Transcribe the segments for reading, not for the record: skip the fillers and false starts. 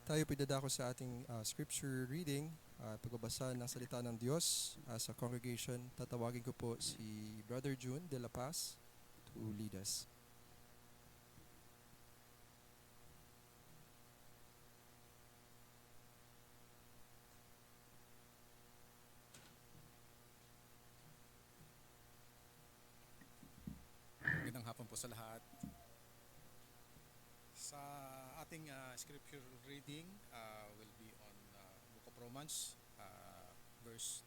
Tayo po'y dadako sa ating scripture reading, pagbabasa ng salita ng Diyos sa congregation. Tatawagin ko po si Brother June de la Paz to lead us. Magandang hapon po sa lahat. Sa ating scripture reading will be on Book of Romans, verse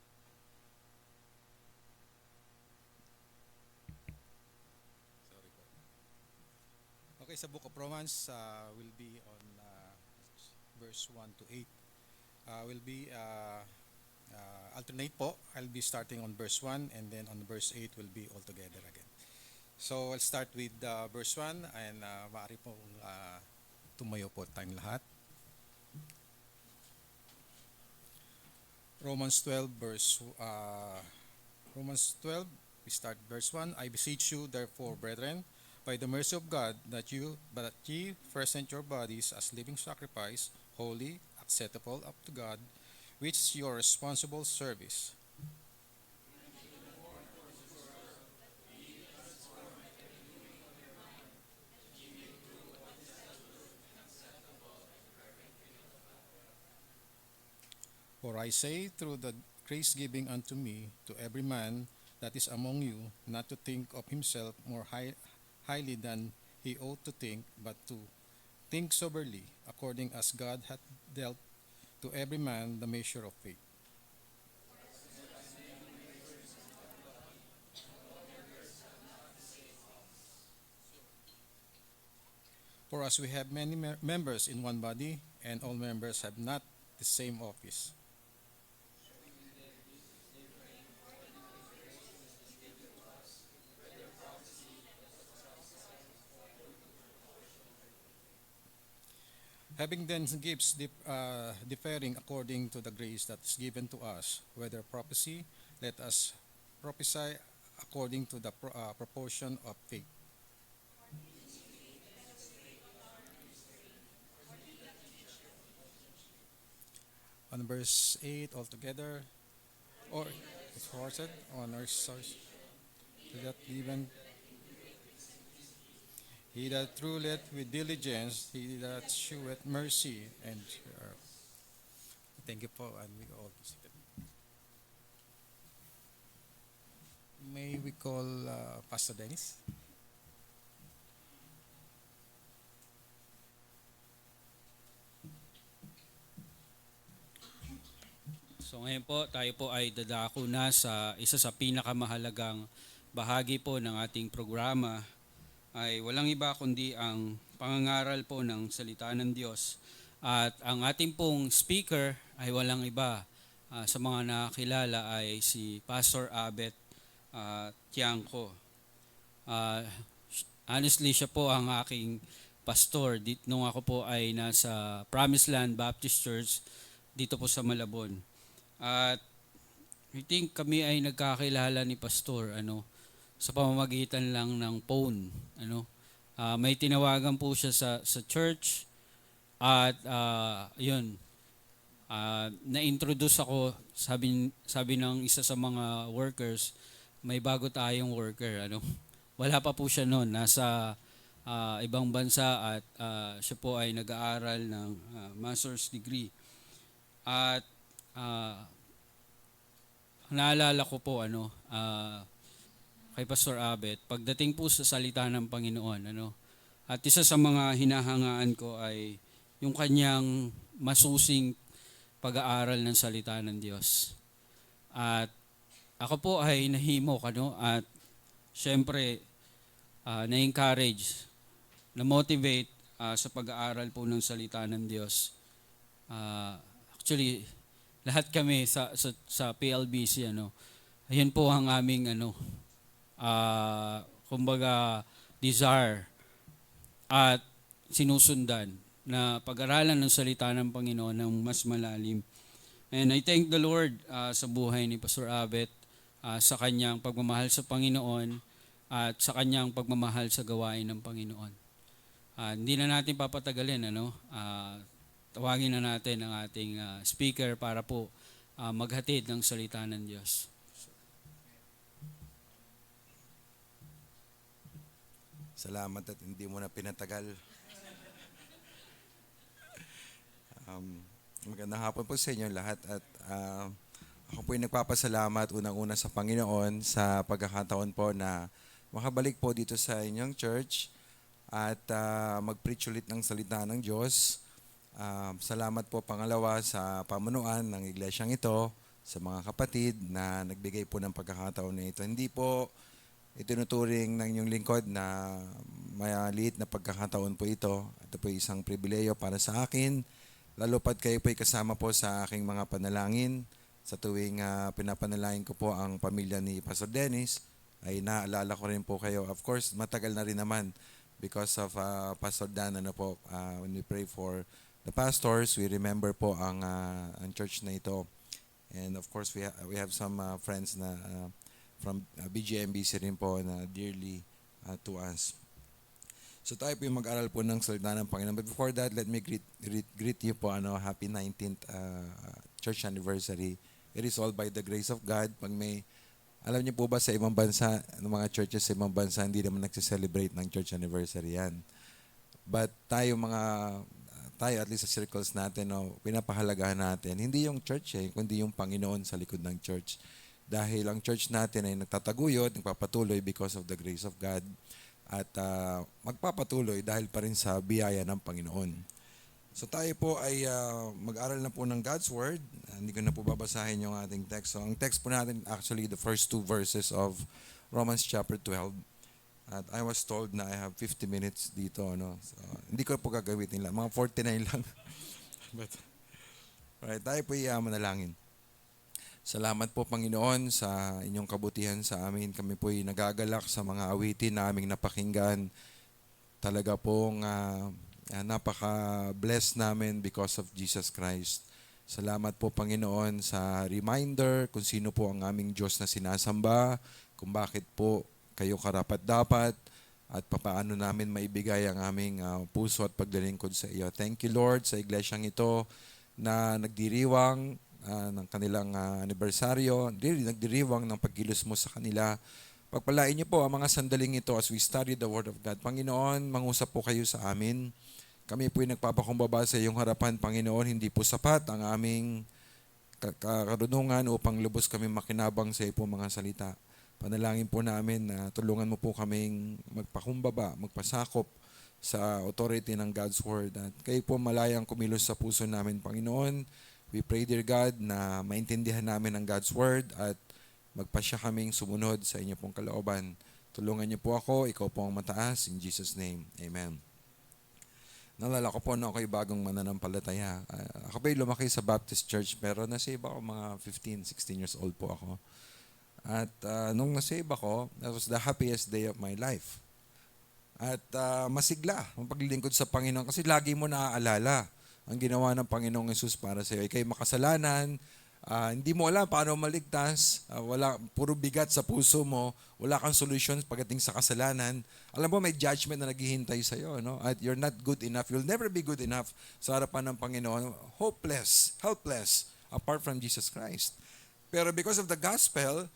sorry po. Okay, sa Book of Romans will be on verse 1 to 8. Will be alternate po. I'll be starting on verse 1 and then on verse 8 will be all together again. So I'll start with verse 1 and maaari pong tumayo po tayong lahat. Romans 12 we start verse 1. I beseech you therefore, brethren, by the mercy of God, that ye present your bodies as living sacrifice, holy, acceptable up to God, which is your responsible service. For I say, through the grace given unto me, to every man that is among you, not to think of himself more highly than he ought to think, but to think soberly, according as God hath dealt to every man the measure of faith. For as we have many members in one body, and all members have not the same office, having then gifts differing according to the grace that is given to us, whether prophecy, let us prophesy according to the proportion of faith. On verse 8 altogether, or it's forced on our source, so that even he that ruleth with diligence, he that sheweth mercy, and thank you po, and we all may we call Pastor Dennis. So ngayon po, tayo po ay dadako na sa isa sa pinakamahalagang bahagi po ng ating programa ay walang iba kundi ang pangangaral po ng salita ng Diyos. At ang ating pong speaker ay walang iba. Sa mga nakilala ay si Pastor Abet Tiangco. Honestly, siya po ang aking pastor nung ako po ay nasa Promised Land Baptist Church dito po sa Malabon. At I think kami ay nagkakilala ni Pastor sa pamamagitan lang ng phone. May tinawagan po siya sa church at yun, na-introduce ako, sabi ng isa sa mga workers, may bago tayong worker. Wala pa po siya noon, nasa ibang bansa at siya po ay nag-aaral ng master's degree. At naalala ko po kay Pastor Abet, pagdating po sa salita ng Panginoon, at isa sa mga hinahangaan ko ay yung kanyang masusing pag-aaral ng salita ng Diyos. At ako po ay nahimok, at syempre na-encourage, na-motivate sa pag-aaral po ng salita ng Diyos. Actually, lahat kami sa PLBC, ayun po ang aming kumbaga desire at sinusundan na pag-aralan ng salita ng Panginoon ng mas malalim. And I thank the Lord sa buhay ni Pastor Abet, sa kanyang pagmamahal sa Panginoon at sa kanyang pagmamahal sa gawain ng Panginoon. Hindi na natin papatagalin, tawagin na natin ang ating speaker para po maghatid ng salita ng Diyos. Salamat at hindi mo na pinatagal. Magandang hapon po sa inyo lahat at ako po ay nagpapasalamat unang-una sa Panginoon sa pagkakataon po na makabalik po dito sa inyong church at mag-preach ulit ng salita ng Diyos. Salamat po pangalawa sa pamunuan ng iglesyang ito, sa mga kapatid na nagbigay po ng pagkakataon na ito. Hindi po itinuturing ng inyong lingkod na maliit na pagkakataon po ito. Ito po isang pribileyo para sa akin. Lalo pat kayo po ay kasama po sa aking mga panalangin. Sa tuwing pinapanalangin ko po ang pamilya ni Pastor Dennis, ay naalala ko rin po kayo. Of course, matagal na rin naman because of Pastor Dan. When we pray for the pastors, we remember po ang church na ito. And of course, we have some friends na from BGMBC rin po na dearly to us. So tayo po yung mag-aral po ng salita ng Panginoon. But before that, let me greet you po, happy 19th church anniversary. It is all by the grace of God. Pag alam niyo po ba sa ibang bansa, ng mga churches sa ibang bansa, hindi naman nagsiselebrate ng church anniversary yan. But tayo at least sa circles natin, pinapahalagahan natin, hindi yung church kundi yung Panginoon sa likod ng church. Dahil ang church natin ay nagtataguyod, nagpapatuloy because of the grace of God. At magpapatuloy dahil pa rin sa biyaya ng Panginoon. So tayo po ay mag-aral na po ng God's Word. Hindi ko na po babasahin yung ating text. So ang text po natin actually the first 2 verses of Romans chapter 12. At I was told na I have 50 minutes dito. So, hindi ko po gagamitin lang. Mga 49 lang. But, alright, tayo po manalangin. Salamat po Panginoon sa inyong kabutihan sa amin. Kami po ay nagagalak sa mga awitin na aming napakinggan. Talaga pong napaka-blessed namin because of Jesus Christ. Salamat po Panginoon sa reminder kung sino po ang aming Diyos na sinasamba, kung bakit po kayo karapat-dapat, at papaano namin maibigay ang aming puso at paglalingkod sa iyo. Thank you Lord sa iglesyang ito na nagdiriwang ng kanilang anibersaryo, nagdiriwang ng pagkilos mo sa kanila. Pagpalain niyo po ang mga sandaling ito as we study the Word of God. Panginoon, mangusap po kayo sa amin. Kami po ay nagpapakumbaba sa iyong harapan, Panginoon. Hindi po sapat ang aming karunungan upang lubos kami makinabang sa iyo po mga salita. Panalangin po namin na tulungan mo po kaming magpakumbaba, magpasakop sa authority ng God's Word. At kayo po malayang kumilos sa puso namin, Panginoon. We pray, dear God, na maintindihan namin ang God's Word at magpasya kaming sumunod sa inyo pong kalooban. Tulungan niyo po ako, ikaw po ang mataas. In Jesus' name, Amen. Nalala ko po na ako'y bagong mananampalataya. Ako ba'y lumaki sa Baptist Church pero nasave ako mga 15, 16 years old po ako. At nung nasave ako, that was the happiest day of my life. At masigla ang paglilingkod sa Panginoon kasi lagi mo naaalala ang ginawa ng Panginoong Yesus para sa iyo. Ika'y makasalanan, hindi mo alam paano maligtas, puro bigat sa puso mo, wala kang solution pagdating sa kasalanan. Alam mo, may judgment na naghihintay sa iyo, at you're not good enough. You'll never be good enough sa harapan ng Panginoon. Hopeless, helpless, apart from Jesus Christ. Pero because of the gospel,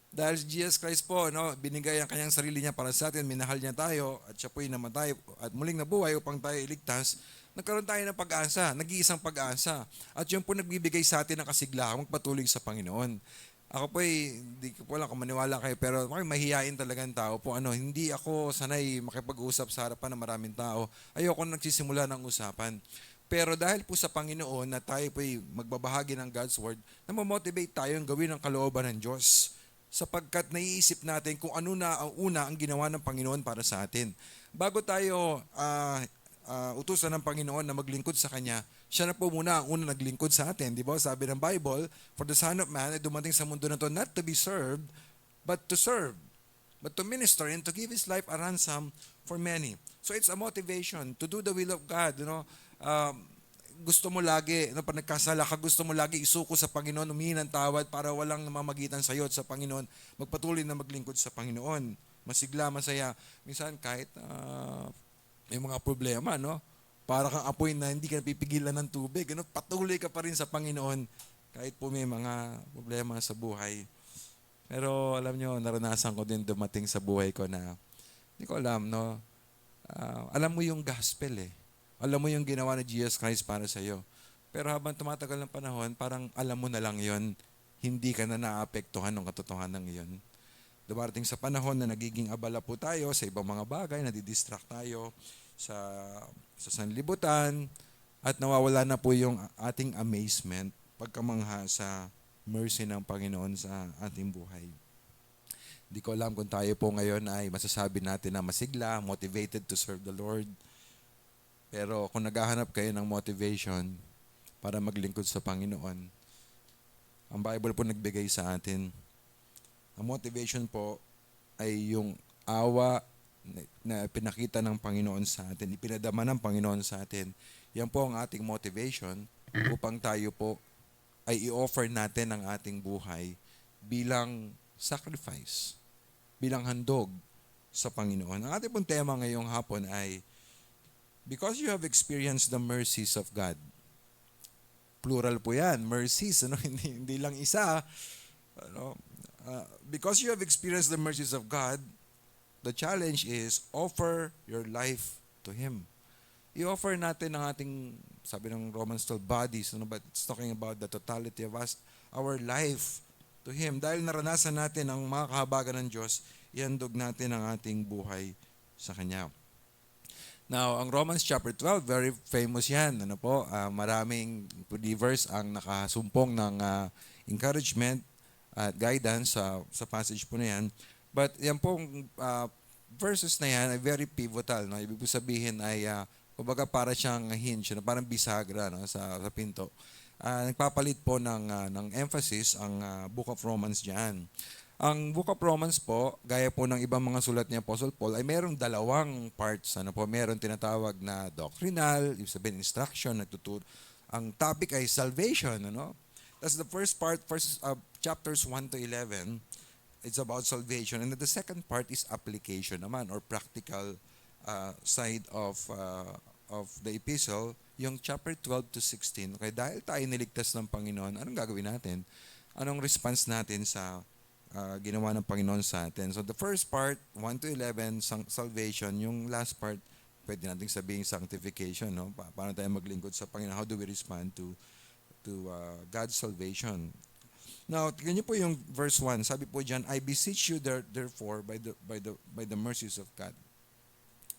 dahil Jesus Christ po, binigay ang kanyang sarili niya para sa atin, minahal niya tayo, at siya po'y namatay at muling nabuhay upang tayo iligtas, nagkaroon tayo ng pag-asa, nag-iisang pag-asa. At yun po nagbibigay sa atin ng kasiglahan, magpatuloy sa Panginoon. Ako po hindi ko po alam kung maniwala kayo, pero mahihiyain talaga ang tao po. Hindi ako sanay makipag-usap sa harapan ng maraming tao. Ayoko nagsisimula ng usapan. Pero dahil po sa Panginoon na tayo po magbabahagi ng God's Word, namomotivate tayong gawin ang kalooban ng Diyos. Sapagkat naiisip natin kung ano na ang ginawa ng Panginoon para sa atin. Bago tayo utusan ng Panginoon na maglingkod sa Kanya, siya na po muna ang unang naglingkod sa atin. Di ba? Sabi ng Bible, for the Son of Man ay dumating sa mundo na to not to be served, but to serve, but to minister and to give His life a ransom for many. So it's a motivation to do the will of God. Gusto mo lagi, pag nagkasala ka, gusto mo lagi isuko sa Panginoon, humingi ng tawad para walang namamagitan sa iyo at sa Panginoon, magpatuloy na maglingkod sa Panginoon. Masigla, masaya. Minsan kahit may mga problema, Para kang apoy na hindi ka napipigilan ng tubig. Ano, patuloy ka pa rin sa Panginoon kahit po may mga problema sa buhay. Pero alam nyo, naranasan ko din dumating sa buhay ko na hindi ko alam, no? Alam mo yung gospel eh. Alam mo yung ginawa ni Jesus Christ para sa iyo. Pero habang tumatagal ng panahon, parang alam mo na lang yon, hindi ka na naapektuhan ng katotohanan ng iyon. Dumarating sa panahon na nagiging abala po tayo sa ibang mga bagay, nadidistract tayo sa sanlibutan, at nawawala na po yung ating amazement, pagkamangha sa mercy ng Panginoon sa ating buhay. Hindi ko alam kung tayo po ngayon ay masasabi natin na masigla, motivated to serve the Lord. Pero kung naghahanap kayo ng motivation para maglingkod sa Panginoon, ang Bible po nagbigay sa atin. Ang motivation po ay yung awa na pinakita ng Panginoon sa atin, ipinadama ng Panginoon sa atin. Yan po ang ating motivation upang tayo po ay i-offer natin ang ating buhay bilang sacrifice, bilang handog sa Panginoon. Ang ating pong tema ngayong hapon ay, because you have experienced the mercies of God. Plural po yan, mercies, ano? hindi lang isa. Because you have experienced the mercies of God, the challenge is offer your life to Him. I-offer natin ang ating, sabi ng Romans 12, bodies, but it's talking about the totality of us, our life to Him. Dahil naranasan natin ang mga kahabagan ng Diyos, ihandog natin ang ating buhay sa Kanya. Now, ang Romans chapter 12, very famous yan. Maraming believers ang nakasumpong ng encouragement at guidance sa passage po na yan. But yan pong verses na yan ay very pivotal. No? Ibig sabihin ay, kumbaga para siyang hinge, parang bisagra, no? sa pinto. Nagpapalit po ng emphasis ang Book of Romans dyan. Ang Book of Romans po, gaya po ng ibang mga sulat ni Apostle Paul, ay mayroong dalawang parts. Mayroong tinatawag na doctrinal, ibig sabihin instruction, nagtuturo. Ang topic ay salvation. That's the first part, chapters 1 to 11, it's about salvation. And the second part is application naman, or practical side of the epistle, yung chapter 12 to 16. Okay, dahil tayo niligtas ng Panginoon, anong gagawin natin? Anong response natin sa ginawa ng Panginoon sa atin? So the first part, 1 to 11, salvation. Yung last part, pwede natin sabihin sanctification. No? Paano tayo maglingkod sa Panginoon? How do we respond to God's salvation? Now, tignan niyo po yung verse 1. Sabi po diyan, I beseech you therefore by the mercies of God,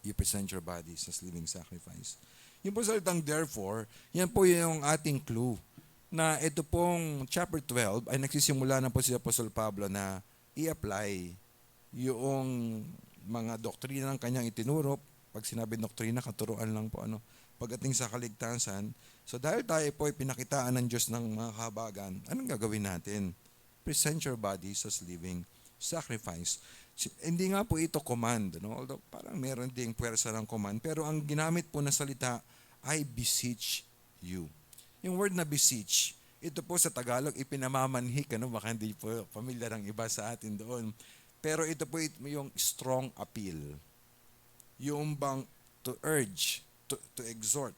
you present your bodies as living sacrifice. Yung po salitang therefore, yan po yung ating clue na ito pong chapter 12 ay nagsisimula na po si Apostol Pablo na i-apply yung mga doktrina ng kanyang itinuro. Pag sinabi doktrina, katuruan lang po pagdating sa kaligtasan. So dahil tayo po ay pinakitaan ng Diyos ng mga kahabagan, anong gagawin natin? Present your bodies as living sacrifice. Hindi nga po ito command, although parang meron ding puwersa ng command, pero ang ginamit po na salita ay beseech you. Yung word na beseech, ito po sa Tagalog ipinamamanhik, baka hindi po familiar ang iba sa atin doon. Pero ito po yung strong appeal. Yung bang to urge, to exhort.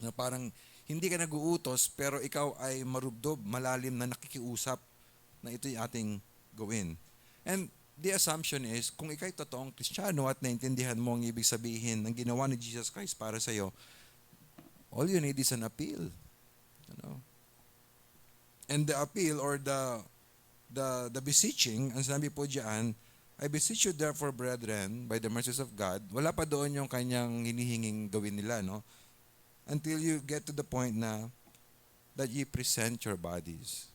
Na parang hindi ka nag-uutos pero ikaw ay marubdob, malalim na nakikiusap na ito yung ating gawin. And the assumption is, kung ikaw'y totoong Kristiyano at naintindihan mo ang ibig sabihin ng ginawa ni Jesus Christ para sa iyo, all you need is an appeal. And the appeal or the beseeching, ang sinabi po diyan, I beseech you therefore, brethren, by the mercies of God. Wala pa doon yung kanyang hinihinging gawin nila, until you get to the point na that you present your bodies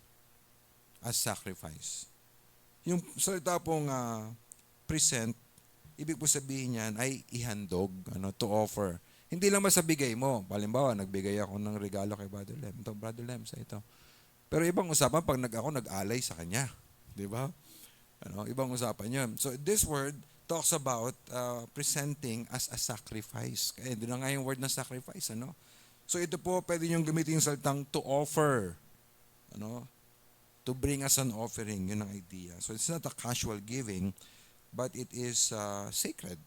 as sacrifice. Yung salita pong present, ibig po sabihin niyan ay ihandog, to offer. Hindi lang masabigay mo. Halimbawa, nagbigay ako ng regalo kay Brother Lem. Ito, Brother Lem, sa ito. Pero ibang usapan pag ako nag-alay sa kanya. Di ba? Ibang usapan yun. So this word talks about presenting as a sacrifice. Kaya doon na nga yung word na sacrifice. So ito po, pwede niyong gamitin yung salitang to offer. To bring us an offering. Yun ang idea. So it's not a casual giving, but it is sacred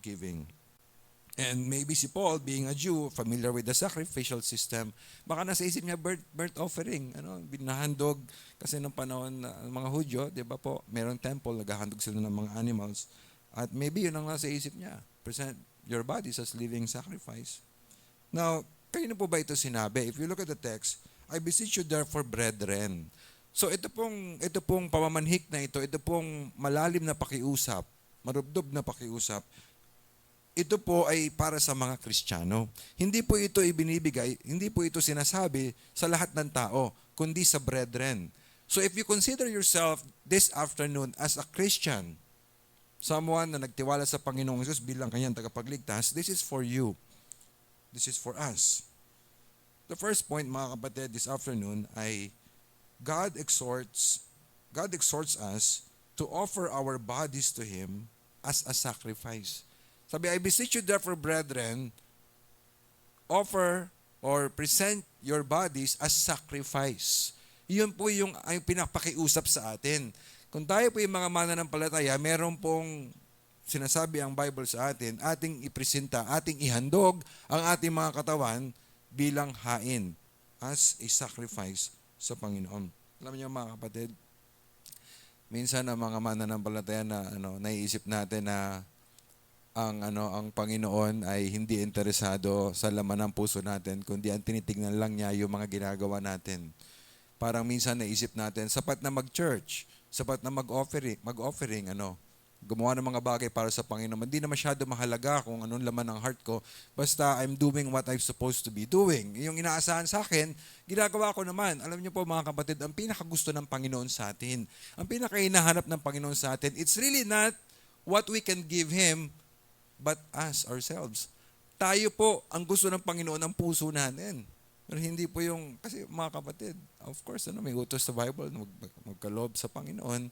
giving. And maybe si Paul, being a Jew, familiar with the sacrificial system, baka nasa isip niya burnt offering, binahandog kasi ng panahon ng mga Hudyo, di ba po, merong temple, naghahandog sila ng mga animals. At maybe yun ang nasa isip niya, present your bodies as living sacrifice. Now, kanino po ba ito sinabi? If you look at the text, I beseech you therefore, brethren. So ito pong pamamanhik na ito pong malalim na pakiusap, marubdob na pakiusap, ito po ay para sa mga Kristiyano. Hindi po ito ibinibigay, hindi po ito sinasabi sa lahat ng tao, kundi sa brethren. So if you consider yourself this afternoon as a Christian, someone na nagtiwala sa Panginoong Hesus bilang kanyang tagapagligtas, this is for you. This is for us. The first point, mga kapatid, this afternoon ay God exhorts us to offer our bodies to Him as a sacrifice. Sabi, I beseech you therefore, brethren, offer or present your bodies as sacrifice. Iyon po yung ay pinapakiusap sa atin. Kung tayo po yung mga mananampalataya, meron pong sinasabi ang Bible sa atin, ating ipresenta, ating ihandog ang ating mga katawan bilang hain as a sacrifice sa Panginoon. Alam niyo mga kapatid, minsan ang mga mananampalataya na naiisip natin na ang Panginoon ay hindi interesado sa laman ng puso natin, kundi ang tinitignan lang niya yung mga ginagawa natin. Parang minsan naisip natin, sapat na mag-church, sapat na mag-offering, gumawa ng mga bagay para sa Panginoon. Hindi na masyado mahalaga kung anong laman ng heart ko, basta I'm doing what I'm supposed to be doing. Yung inaasahan sa akin, ginagawa ko naman. Alam niyo po mga kapatid, ang pinakagusto ng Panginoon sa atin, ang pinakainahanap ng Panginoon sa atin, it's really not what we can give Him, but us, ourselves. Tayo po ang gusto ng Panginoon ng puso natin. Pero hindi po yung, kasi mga kapatid, of course, may utos sa Bible, magkaloob sa Panginoon.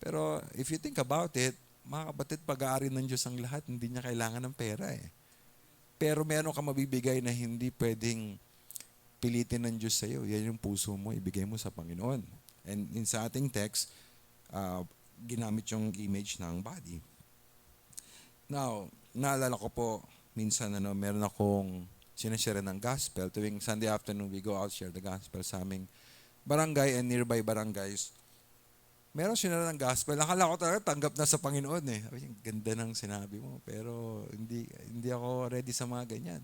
Pero if you think about it, mga kapatid, pag-aari ng Diyos ang lahat, hindi niya kailangan ng pera eh. Pero meron ka mabibigay na hindi pwedeng pilitin ng Diyos sa iyo. Yan yung puso mo, ibigay mo sa Panginoon. And sa ating text, ginamit yung image ng body. Now, naalala ko po, minsan meron akong sinashare ng gospel. Tuwing Sunday afternoon, we go out share the gospel sa aming barangay and nearby barangays. Meron sinara ng gospel. Akala ko talaga tanggap na sa Panginoon eh. Ganda ng sinabi mo, pero hindi ako ready sa mga ganyan.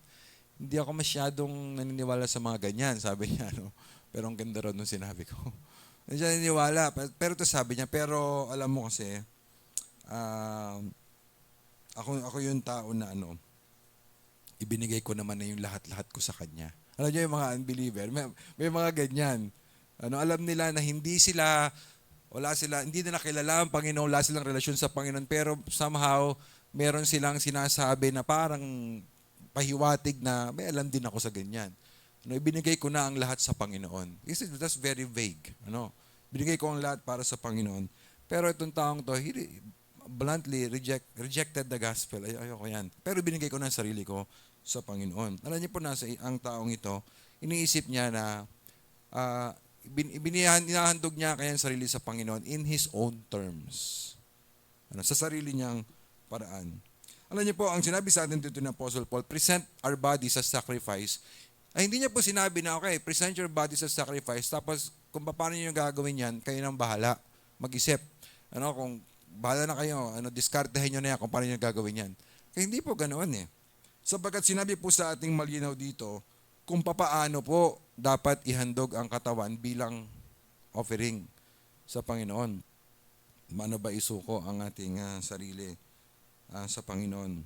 Hindi ako masyadong naniniwala sa mga ganyan, sabi niya. Pero ang ganda rin nung sinabi ko. Hindi siya naniniwala. Pero ito sabi niya, pero alam mo kasi, ako yung tao na ibinigay ko naman na yung lahat-lahat ko sa kanya. Alam niyo yung mga unbeliever, may mga ganyan. Alam nila na hindi nila kilala ang Panginoon, wala silang relasyon sa Panginoon, pero somehow meron silang sinasabi na parang pahiwatig na may alam din ako sa ganyan. Ibinigay ko na ang lahat sa Panginoon. That's very vague. Binigay ko ang lahat para sa Panginoon. Pero itong taong to, bluntly rejected the gospel. Ayoko yan. Pero binigay ko na ang sarili ko sa Panginoon. Alam niyo po ang taong ito, iniisip niya na inahandog niya kaya ang sarili sa Panginoon in His own terms. Sa sarili niyang paraan. Alam niyo po, ang sinabi sa atin dito ng Apostle Paul, present our bodies as sacrifice. Ay, hindi niya po sinabi na, okay, present your bodies as sacrifice, tapos kung paano niyo gagawin yan, kayo nang bahala. Mag-isip. Kung bahala na kayo, diskartehin nyo na yan kung paano nyo gagawin yan. Kaya hindi po ganoon eh. Sapagkat sinabi po sa ating malinaw dito, kung papaano po dapat ihandog ang katawan bilang offering sa Panginoon. Paano ba isuko ang ating sarili sa Panginoon?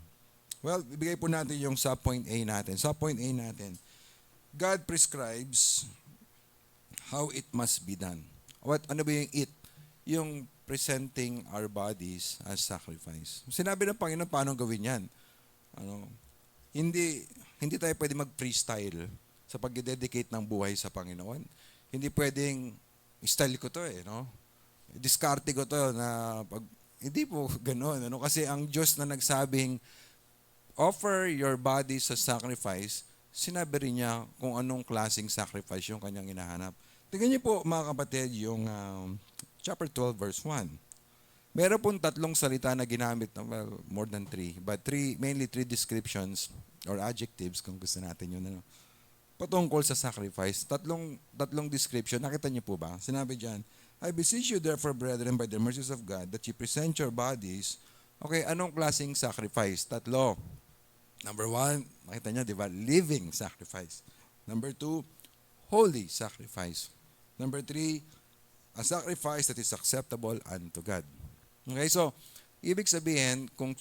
Well, ibigay po natin yung subpoint A natin. Subpoint A natin, God prescribes how it must be done. Ano ba yung it? Yung presenting our bodies as sacrifice. Sinabi ng Panginoon paano gawin yan. Hindi tayo pwede mag-freestyle sa pag-dedicate ng buhay sa Panginoon. Hindi pwedeng style ko to diskarte ko to hindi po ganoon. Kasi ang Diyos na nagsabing offer your bodies as sacrifice, sinabi rin niya kung anong klaseng sacrifice yung kanyang hinahanap. Tingnan niyo po mga kapatid yung chapter 12 verse 1. Meron pong tatlong salita na ginamit, well, more than three, but mainly three descriptions or adjectives kung gusto natin yun. Ano, patungkol sa sacrifice. Tatlong description. Nakita niyo po ba? Sinabi diyan, I beseech you therefore, brethren, by the mercies of God, that you present your bodies. Okay, anong klaseng sacrifice? Tatlo. Number one, makita niyo, di ba? Living sacrifice. Number two, holy sacrifice. Number three, a sacrifice that is acceptable unto God. Okay, so, ibig sabihin, kung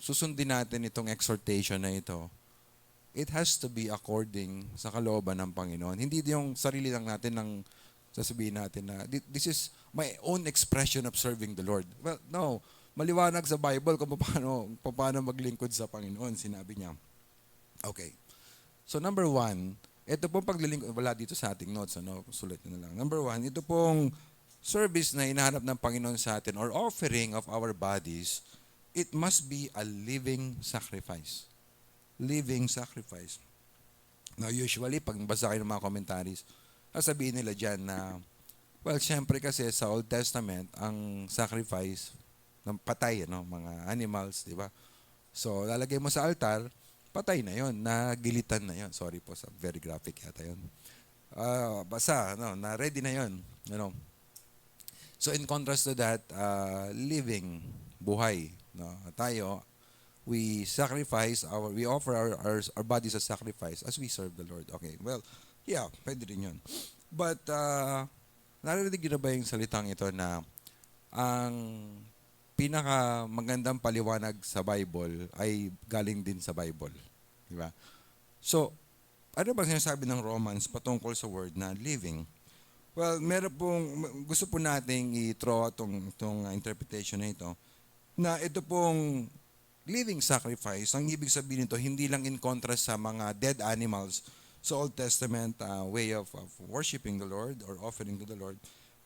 susundin natin itong exhortation na ito, it has to be according sa kalooban ng Panginoon. Hindi yung sarili lang natin ng sasabihin natin na this is my own expression of serving the Lord. Well, no. Maliwanag sa Bible kung paano maglingkod sa Panginoon, sinabi niya. Okay. So number one, ito pong paglilingkod, wala dito sa ating notes, sulat nyo na lang. Number one, ito pong service na hinahanap ng Panginoon sa atin or offering of our bodies, it must be a living sacrifice. Living sacrifice. Now usually, pag basa kayo ng mga commentaries, sasabihin nila dyan na, well, syempre kasi sa Old Testament, ang sacrifice ng patay, mga animals, di ba? So, lalagay mo sa altar, patay na yon, nagilitan na yon. Sorry po, very graphic yata yon. Basta, na ready na yon. So, in contrast to that, living, buhay, tayo, we offer our bodies as sacrifice as we serve the Lord. Okay, well, yeah, pwede rin yun. But, narinig nyo na ba yung salitang ito na ang pinaka magandang paliwanag sa Bible ay galing din sa Bible? Di ba? So, ano ba sinasabi ng Romans patungkol sa word na living? Well, gusto po nating i-throw itong interpretation na ito, na ito pong living sacrifice, ang ibig sabihin nito, hindi lang in contrast sa mga dead animals sa Old Testament way of worshiping the Lord or offering to the Lord.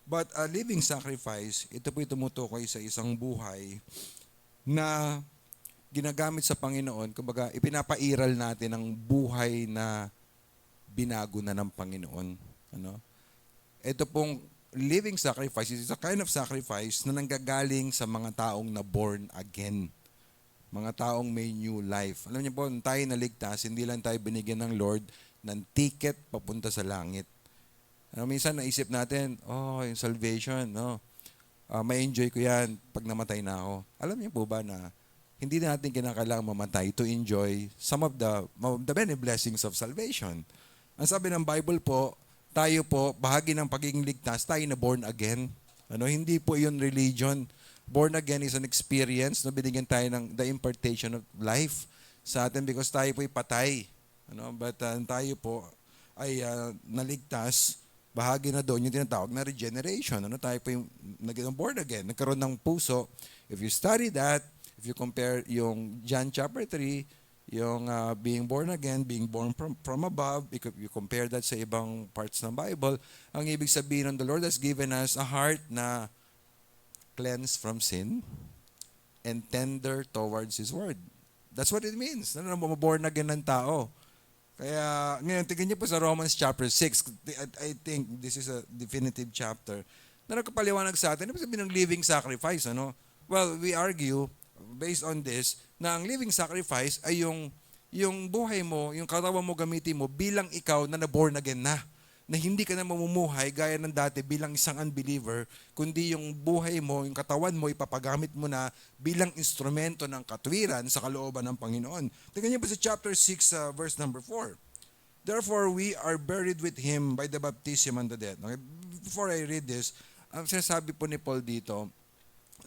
But a living sacrifice, ito po tumutukoy sa isang buhay na ginagamit sa Panginoon. Kumbaga, ipinapairal natin ang buhay na binago na ng Panginoon. Ito pong living sacrifice is a kind of sacrifice na nanggagaling sa mga taong na born again. Mga taong may new life. Alam niyo po, tayo naligtas, hindi lang tayo binigyan ng Lord ng ticket papunta sa langit. Minsan naisip natin, yung salvation, may enjoy ko yan pag namatay na ako. Alam niyo po ba na hindi na natin kinakailangang mamatay to enjoy some of the many blessings of salvation. Ang sabi ng Bible po, tayo po, bahagi ng pagiging ligtas, tayo na born again. Hindi po yun religion. Born again is an experience na binigyan tayo ng the impartation of life sa atin because tayo po'y patay. But tayo po ay naligtas, bahagi na doon yung tinatawag na regeneration. Tayo po yung naging born again, nagkaroon ng puso. If you study that, if you compare yung John chapter 3, yung being born again, being born from above, you compare that sa ibang parts ng Bible, ang ibig sabihin ng the Lord has given us a heart na cleansed from sin and tender towards His Word. That's what it means. Born again ng tao. Kaya, ngayon, tingnan niyo po sa Romans chapter 6. I think this is a definitive chapter na nagpapaliwanag sa atin. Ano sabihin ng living sacrifice? Well, we argue, based on this, na ang living sacrifice ay yung buhay mo, yung katawan mo gamitin mo bilang ikaw na na-born again na hindi ka na mamumuhay gaya ng dati bilang isang unbeliever, kundi yung buhay mo, yung katawan mo, ipapagamit mo na bilang instrumento ng katwiran sa kalooban ng Panginoon. Tingnan niyo po sa chapter 6, verse number 4. Therefore, we are buried with Him by the baptism unto death. Okay? Before I read this, ang sinasabi po ni Paul dito,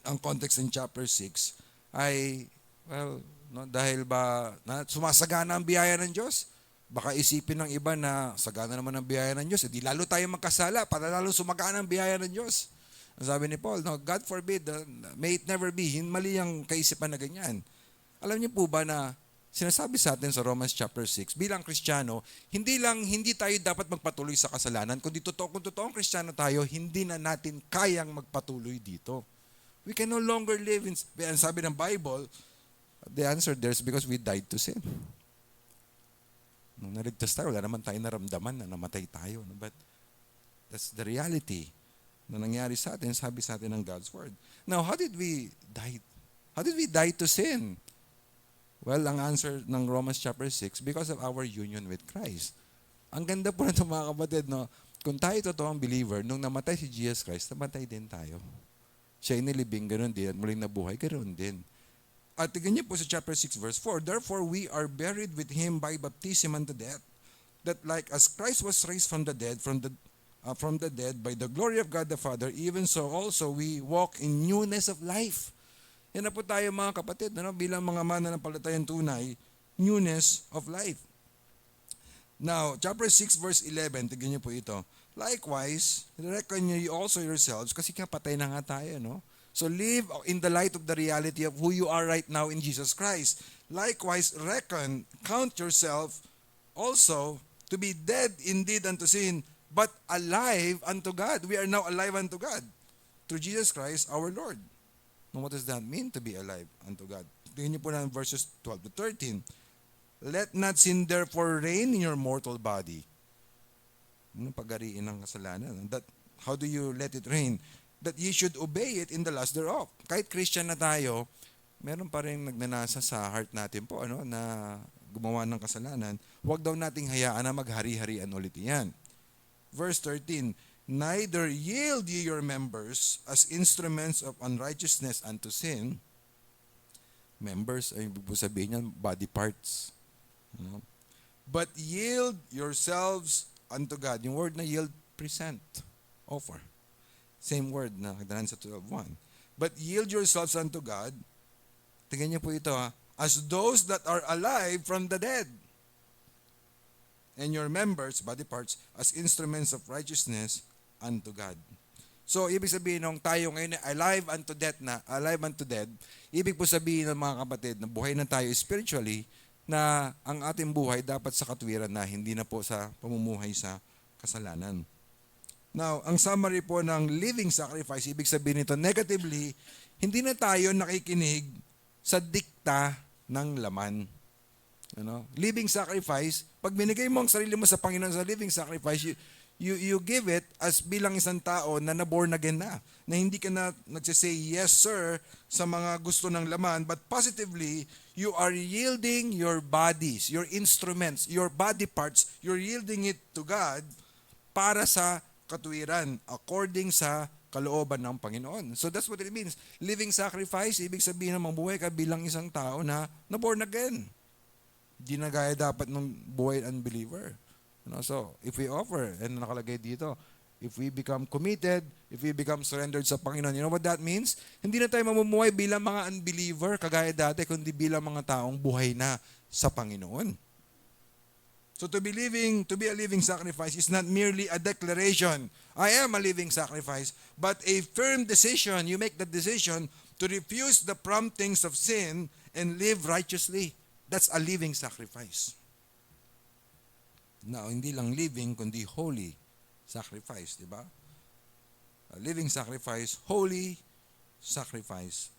ang context in chapter 6, ay, well, dahil ba sumasagana ang biyaya ng Diyos? Baka isipin ng iba na sagana naman ang biyaya ng Diyos, di lalo tayo magkasala para lalo sumagana ang biyaya ng Diyos. Ang sabi ni Paul, God forbid, may it never be. Mali ang kaisipan na ganyan. Alam niyo po ba na sinasabi sa atin sa Romans chapter 6, bilang Kristiyano, hindi tayo dapat magpatuloy sa kasalanan, kung totoong Kristiyano tayo, hindi na natin kayang magpatuloy dito. We can no longer live in, sabi ng Bible, the answer there is because we died to sin. Nung naligtas tayo, wala naman tayo naramdaman na namatay tayo. But that's the reality. na nangyari sa atin, sabi sa atin ng God's Word. Now, how did we die? How did we die to sin? Well, ang answer ng Romans chapter 6, because of our union with Christ. Ang ganda po nito mga kapatid, no? Kung tayo totoong believer, nung namatay si Jesus Christ, namatay din tayo. Siya inilibing, ganoon din, at muling nabuhay, ganoon din. At tignan niyo po sa chapter 6 verse 4, therefore we are buried with Him by baptism unto death, that like as Christ was raised from the dead by the glory of God the Father, even so also we walk in newness of life. Yan na po tayo mga kapatid, ano? Bilang mga mananampalatayang tunay, newness of life. Now, chapter 6 verse 11, tignan niyo po ito. Likewise, reckon you also yourselves, kasi patay na nga tayo, no? So live in the light of the reality of who you are right now in Jesus Christ. Likewise, count yourself also to be dead indeed unto sin, but alive unto God. We are now alive unto God through Jesus Christ our Lord. Now, what does that mean to be alive unto God? Tingnan niyo po na verses 12 to 13. Let not sin therefore reign in your mortal body. Anong pag-ariin ng kasalanan? How do you let it reign? That ye should obey it in the lust thereof. Kahit Christian na tayo, meron pa rin nagnanasa sa heart natin po, na gumawa ng kasalanan. Huwag daw nating hayaan na maghari-harian ulit yan. Verse 13, neither yield ye your members as instruments of unrighteousness unto sin. Members, ay ibig sabihin yan, body parts. But yield yourselves unto God. Yung word na yield, present, offer. Same word na kadalan sa 12:1. But yield yourselves unto God. Tingnan niyo po ito, as those that are alive from the dead. And your members, body parts, as instruments of righteousness unto God. So, ibig sabihin nung tayo ngayon alive unto death alive unto dead, ibig po sabihin ng mga kapatid na buhay na tayo spiritually, na ang ating buhay dapat sa katwiran na, hindi na po sa pamumuhay sa kasalanan. Now, ang summary po ng living sacrifice, ibig sabihin nito, negatively, hindi na tayo nakikinig sa dikta ng laman. Living sacrifice, pag binigay mo ang sarili mo sa Panginoon sa living sacrifice, you give it as bilang isang tao na born again na hindi ka na nagsasay yes sir sa mga gusto ng laman, but positively, you are yielding your bodies, your instruments, your body parts, you're yielding it to God para sa katwiran according sa kalooban ng Panginoon. So that's what it means. Living sacrifice, ibig sabihin na mabuhay ka bilang isang tao na born again. Di na gaya dapat ng buhay unbeliever. So, if we offer, and nakalagay dito, if we become committed, if we become surrendered sa Panginoon, you know what that means? Hindi na tayo mamumuhay bilang mga unbeliever kagaya dati, kundi bilang mga taong buhay na sa Panginoon. So to be a living sacrifice is not merely a declaration, I am a living sacrifice, but a firm decision. You make the decision to refuse the promptings of sin and live righteously. That's a living sacrifice. Now, hindi lang living, kundi holy sacrifice, di ba? A living sacrifice, holy sacrifice.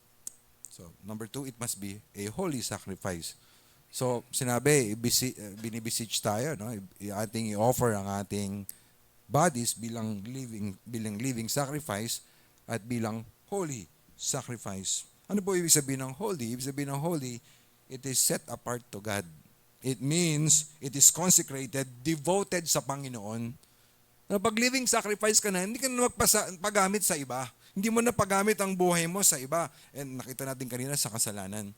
So, number 2, it must be a holy sacrifice. So, sinabi, binibisich tayo, ating i-offer ang ating bodies bilang living sacrifice at bilang holy sacrifice. Ano po ibig sabihin ng holy? Ibig sabihin ng holy, it is set apart to God. It means it is consecrated, devoted sa Panginoon. Pag living sacrifice ka na, hindi ka na magpagamit sa iba. Hindi mo na pagamit ang buhay mo sa iba. And nakita natin kanina sa kasalanan.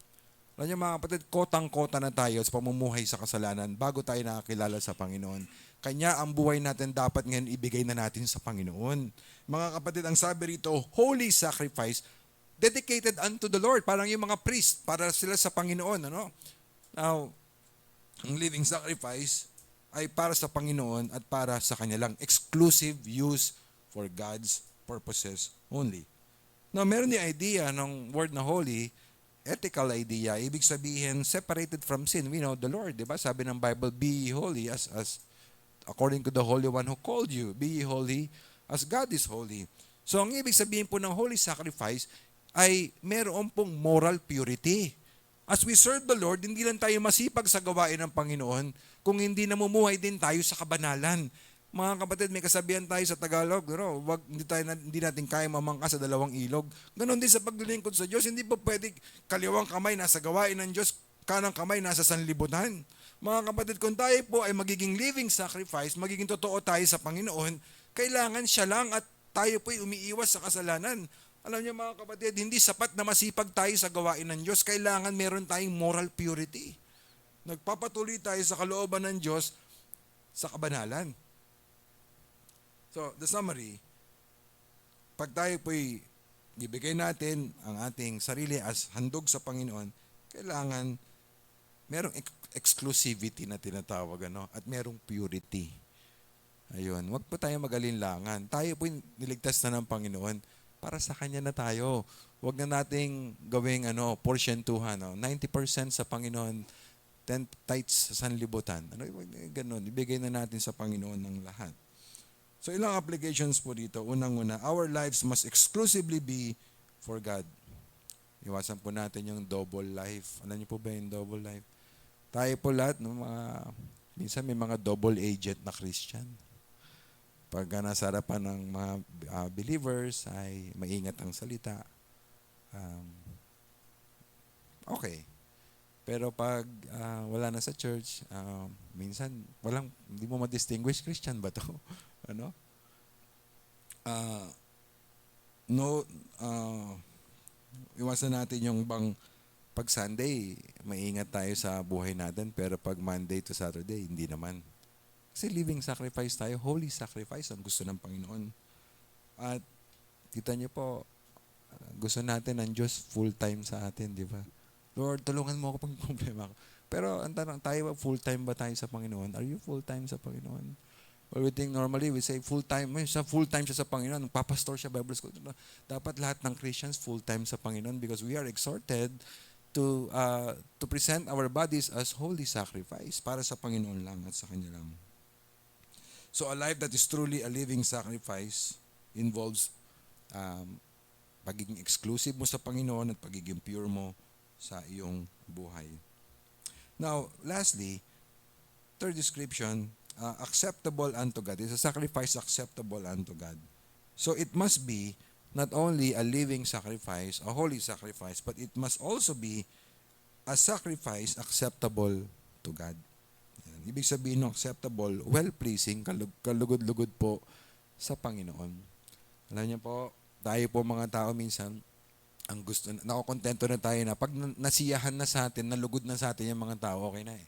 Alam niyo mga kapatid, kotang-kota na tayo sa pamumuhay sa kasalanan bago tayo nakakilala sa Panginoon. Kanya ang buhay natin dapat ngayon ibigay na natin sa Panginoon. Mga kapatid, ang sabi rito, holy sacrifice, dedicated unto the Lord. Parang yung mga priest, para sila sa Panginoon. Now, ang living sacrifice ay para sa Panginoon at para sa Kanya lang. Exclusive use for God's purposes only. Now, meron yung idea ng word na holy, ethical idea, ibig sabihin separated from sin. We know the Lord, di ba? Sabi ng Bible, be ye holy as according to the Holy One who called you. Be ye holy as God is holy. So ang ibig sabihin po ng holy sacrifice ay meron pong moral purity. As we serve the Lord, hindi lang tayo masipag sa gawain ng Panginoon, kung hindi namumuhay din tayo sa kabanalan. Mga kapatid, may kasabihan tayo sa Tagalog, hindi natin kaya mamangka sa dalawang ilog. Ganon din sa paglilingkod sa Diyos, hindi po pwede kaliwang kamay nasa gawain ng Diyos, kanang kamay nasa sanlibutan. Mga kapatid, kung tayo po ay magiging living sacrifice, magiging totoo tayo sa Panginoon, kailangan siya lang at tayo po ay umiiwas sa kasalanan. Alam niyo mga kapatid, hindi sapat na masipag tayo sa gawain ng Diyos, kailangan meron tayong moral purity. Nagpapatuloy tayo sa kalooban ng Diyos sa kabanalan. So, the summary, pag tayo po'y ibigay natin ang ating sarili as handog sa Panginoon, kailangan merong exclusivity na tinatawag, at merong purity. Ayun, wag po tayo mag-alinlangan. Tayo po'y niligtas na ng Panginoon, para sa Kanya na tayo. Wag na nating gawing portion 2, 90% sa Panginoon, 10 tithes sa sanlibutan. Ganun, ibigay na natin sa Panginoon ng lahat. So ilang applications po dito. Unang-una, our lives must exclusively be for God. Iwasan po natin yung double life. Alam niyo po ba yung double life? Tayo po lahat, minsan may mga double agent na Christian. Pag nasa harapan ng mga believers ay maingat ang salita. Okay. Pero pag wala na sa church, minsan hindi mo ma-distinguish, Christian ba to? Iwasan natin yung pag Sunday, maingat tayo sa buhay natin, pero pag Monday to Saturday, hindi naman. Kasi living sacrifice tayo, holy sacrifice ang gusto ng Panginoon. At kita niyo po, gusto natin ng Diyos full-time sa atin, di ba? Lord, tulungan mo ako pag problema ko. Pero ang tanong, tayo full-time ba tayo sa Panginoon? Are you full-time sa Panginoon? Or we think normally, we say full-time siya sa Panginoon. Papastor siya, Bible school. Dapat lahat ng Christians full-time sa Panginoon because we are exhorted to present our bodies as holy sacrifice para sa Panginoon lang at sa Kanya lang. So a life that is truly a living sacrifice involves pagiging exclusive mo sa Panginoon at pagiging pure mo sa iyong buhay. Now, lastly, third description, acceptable unto God. It's a sacrifice acceptable unto God. So it must be not only a living sacrifice, a holy sacrifice, but it must also be a sacrifice acceptable to God. Yan. Ibig sabihin ng acceptable, well-pleasing, kalugod-lugod po sa Panginoon. Alam niyo po, tayo po mga tao minsan, ang gusto, nakokontento na tayo na pag nasiyahan na sa atin, nalugod na sa atin yung mga tao, okay na eh.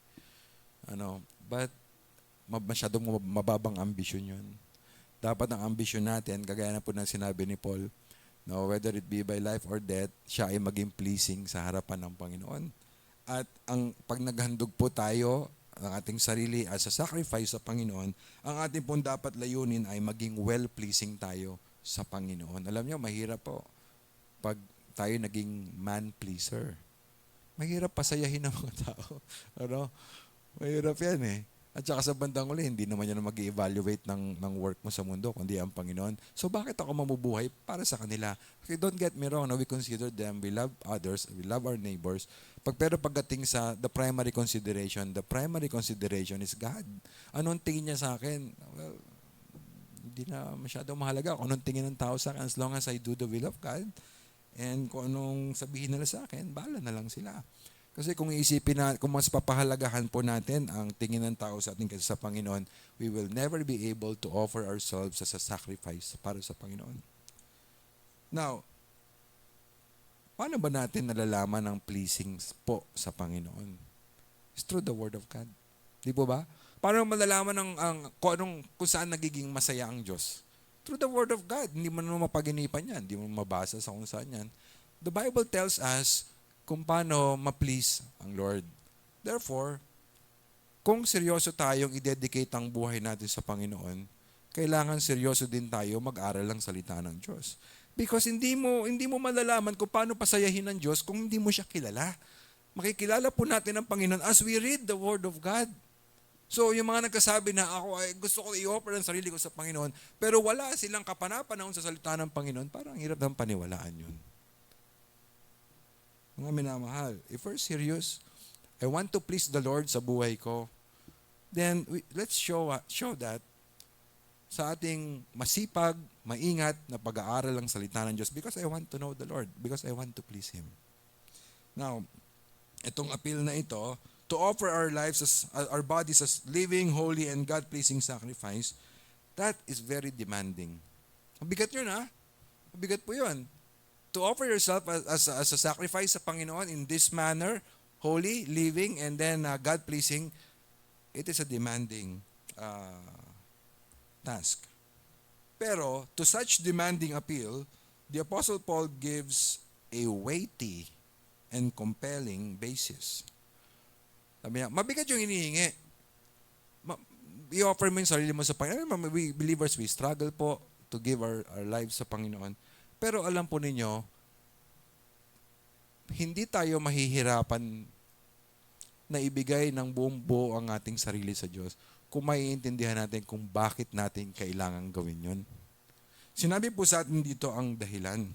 But masyadong mababang ambisyon yun. Dapat ang ambisyon natin, kagaya na po ng sinabi ni Paul, whether it be by life or death, siya ay maging pleasing sa harapan ng Panginoon. At pag naghandog po tayo, ang ating sarili as a sacrifice sa Panginoon, ang ating pong dapat layunin ay maging well-pleasing tayo sa Panginoon. Alam niyo, mahirap po pag tayo naging man-pleaser. Mahirap pasayahin ng mga tao. Mahirap yan eh. At saka sa bandang uli, hindi naman yan mag-evaluate ng work mo sa mundo, kundi ang Panginoon. So bakit ako mamubuhay para sa kanila? Okay, don't get me wrong, we consider them, we love others, we love our neighbors. Pero pagdating sa the primary consideration is God. Anong tingin niya sa akin? Well, hindi na masyadong mahalaga kung anong tingin ng tao sa akin as long as I do the will of God. And kung anong sabihin nila sa akin, bahala na lang sila. Kasi kung iisipin na, kung mas papahalagahan po natin ang tingin ng tao sa atin kaysa sa Panginoon, we will never be able to offer ourselves as a sacrifice para sa Panginoon. Now, paano ba natin nalalaman ang pleasing po sa Panginoon? It's through the Word of God. Di po ba? Paano malalaman kung saan nagiging masaya ang Diyos? Through the Word of God. Hindi mo naman mapaginipan yan. Hindi mo mabasa sa kung saan yan. The Bible tells us kung paano ma-please ang Lord. Therefore, kung seryoso tayong i-dedicate ang buhay natin sa Panginoon, kailangan seryoso din tayo mag-aral ng salita ng Diyos. Because hindi mo malalaman kung paano pasayahin ng Diyos kung hindi mo siya kilala. Makikilala po natin ang Panginoon as we read the Word of God. So, yung mga nagkasabi na ako ay gusto ko i-offer ang sarili ko sa Panginoon, pero wala silang kapanapanahon sa salita ng Panginoon, parang hirap ng paniwalaan yun. Mga minamahal, if we're serious, I want to please the Lord sa buhay ko, then let's show that sa ating masipag, maingat na pag-aaral ng salita ng Diyos because I want to know the Lord, because I want to please Him. Now, itong appeal na ito, to offer our lives as our bodies as living, holy, and God-pleasing sacrifice, that is very demanding. Mabigat yun, ha? Mabigat po yun. To offer yourself as a sacrifice sa Panginoon in this manner, holy, living, and then God-pleasing, it is a demanding task. Pero, to such demanding appeal, the Apostle Paul gives a weighty and compelling basis. Sabi niya, mabigat yung hinihingi. I-offer mo yung sarili mo sa Panginoon. We believers, we struggle po to give our lives sa Panginoon. Pero alam po ninyo, hindi tayo mahihirapan na ibigay ng buong buo ang ating sarili sa Diyos kung maiintindihan natin kung bakit natin kailangan gawin yun. Sinabi po sa atin dito ang dahilan.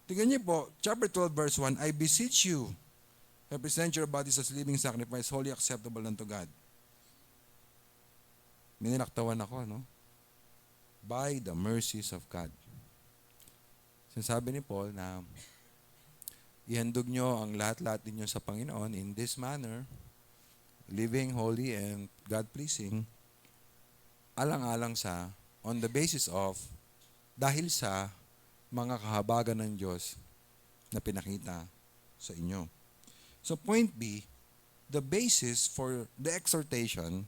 Tingnan niyo po, chapter 12 verse 1, I beseech you, represent your bodies as living sacrifice, wholly acceptable unto God. Ninaktawan ako, no? By the mercies of God. Sinasabi ni Paul na ihandog nyo ang lahat-lahat ninyo sa Panginoon in this manner, living, holy, and God-pleasing, alang-alang sa, on the basis of, dahil sa mga kahabagan ng Diyos na pinakita sa inyo. So point B, the basis for the exhortation,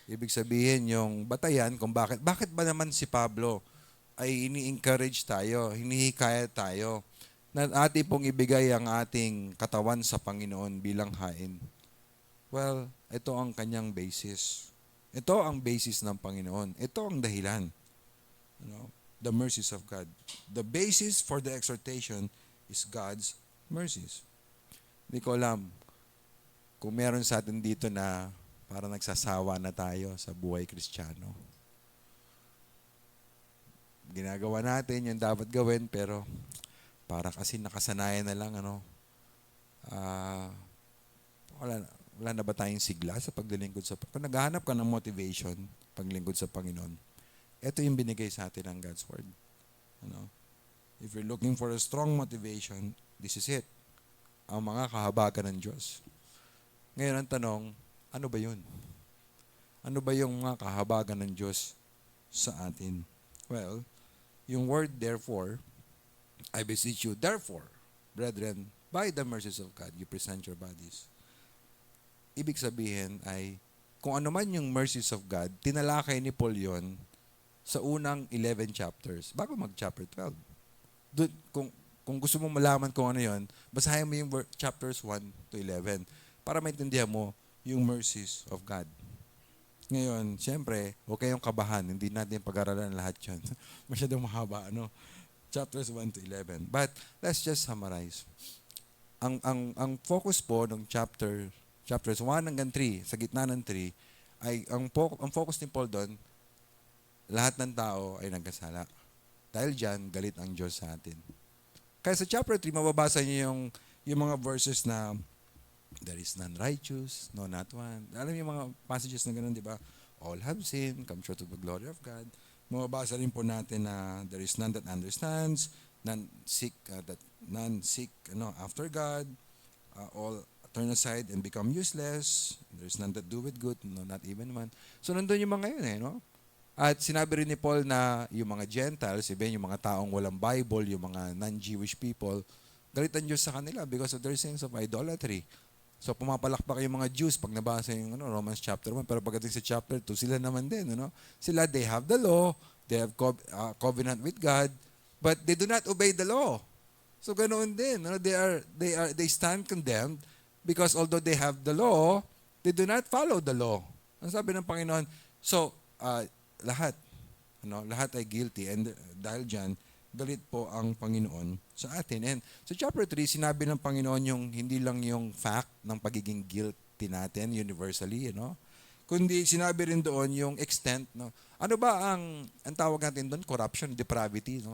ibig sabihin yung batayan kung bakit ba naman si Pablo ay ini-encourage tayo, hinihikayat tayo na ating pong ibigay ang ating katawan sa Panginoon bilang hain. Well, ito ang kanyang basis. Ito ang basis ng Panginoon. Ito ang dahilan. The mercies of God. The basis for the exhortation is God's mercies. Hindi ko alam kung meron sa atin dito na parang nagsasawa na tayo sa buhay Kristiyano. Ginagawa natin yung dapat gawin pero para kasi nakasanayan na lang wala na ba tayong sigla sa paglilingkod sa Panginoon? Kung naghahanap ka ng motivation paglingkod sa Panginoon, ito yung binigay sa atin ng God's Word. If you're looking for a strong motivation, this is it. Ang mga kahabagan ng Diyos. Ngayon ang tanong, ano ba yun? Ano ba yung mga kahabagan ng Diyos sa atin? Well, yung word therefore, I beseech you, therefore, brethren, by the mercies of God, you present your bodies. Ibig sabihin ay, kung ano man yung mercies of God, tinalakay ni Paul yun sa unang 11 chapters, bago mag-chapter 12. Doon, kung gusto mong malaman kung ano yun, basahin mo yung chapters 1 to 11 para maintindihan mo yung mercies of God. Ngayon, siyempre, huwag kayong kabahan. Hindi natin pag-aralan lahat yun. Masyadong mahaba, Chapters 1 to 11. But, let's just summarize. Ang focus po ng chapters 1 hanggang 3, sa gitna ng 3, ay ang focus ni Paul doon, lahat ng tao ay nagkasala. Dahil dyan, galit ang Diyos sa atin. Kaya sa chapter 3, mababasa niyo yung mga verses na there is none righteous, no, not one. Alam niyo yung mga passages na gano'n, di ba? All have sinned, come short of the glory of God. Mababasa rin po natin na there is none that understands, none seek after God, all turn aside and become useless. There is none that do with good, no, not even one. So nandun yung mga yun, no? At sinabi rin ni Paul na yung mga Gentiles, yung mga taong walang Bible, yung mga non-Jewish people, galit ang Diyos sa kanila because of their sins of idolatry. So pumapalakpak yung mga Jews pag nabasa yung Romans chapter 1, pero pagdating sa chapter 2, sila naman din. Sila, they have the law, they have covenant with God, but they do not obey the law. So ganoon din. They stand condemned because although they have the law, they do not follow the law. Ang sabi ng Panginoon, so, lahat ay guilty and dahil dyan, galit po ang Panginoon sa atin. And sa chapter 3, sinabi ng Panginoon yung hindi lang yung fact ng pagiging guilty natin universally, kundi sinabi rin doon yung extent. Ano ba ang tawag natin doon? Corruption, depravity.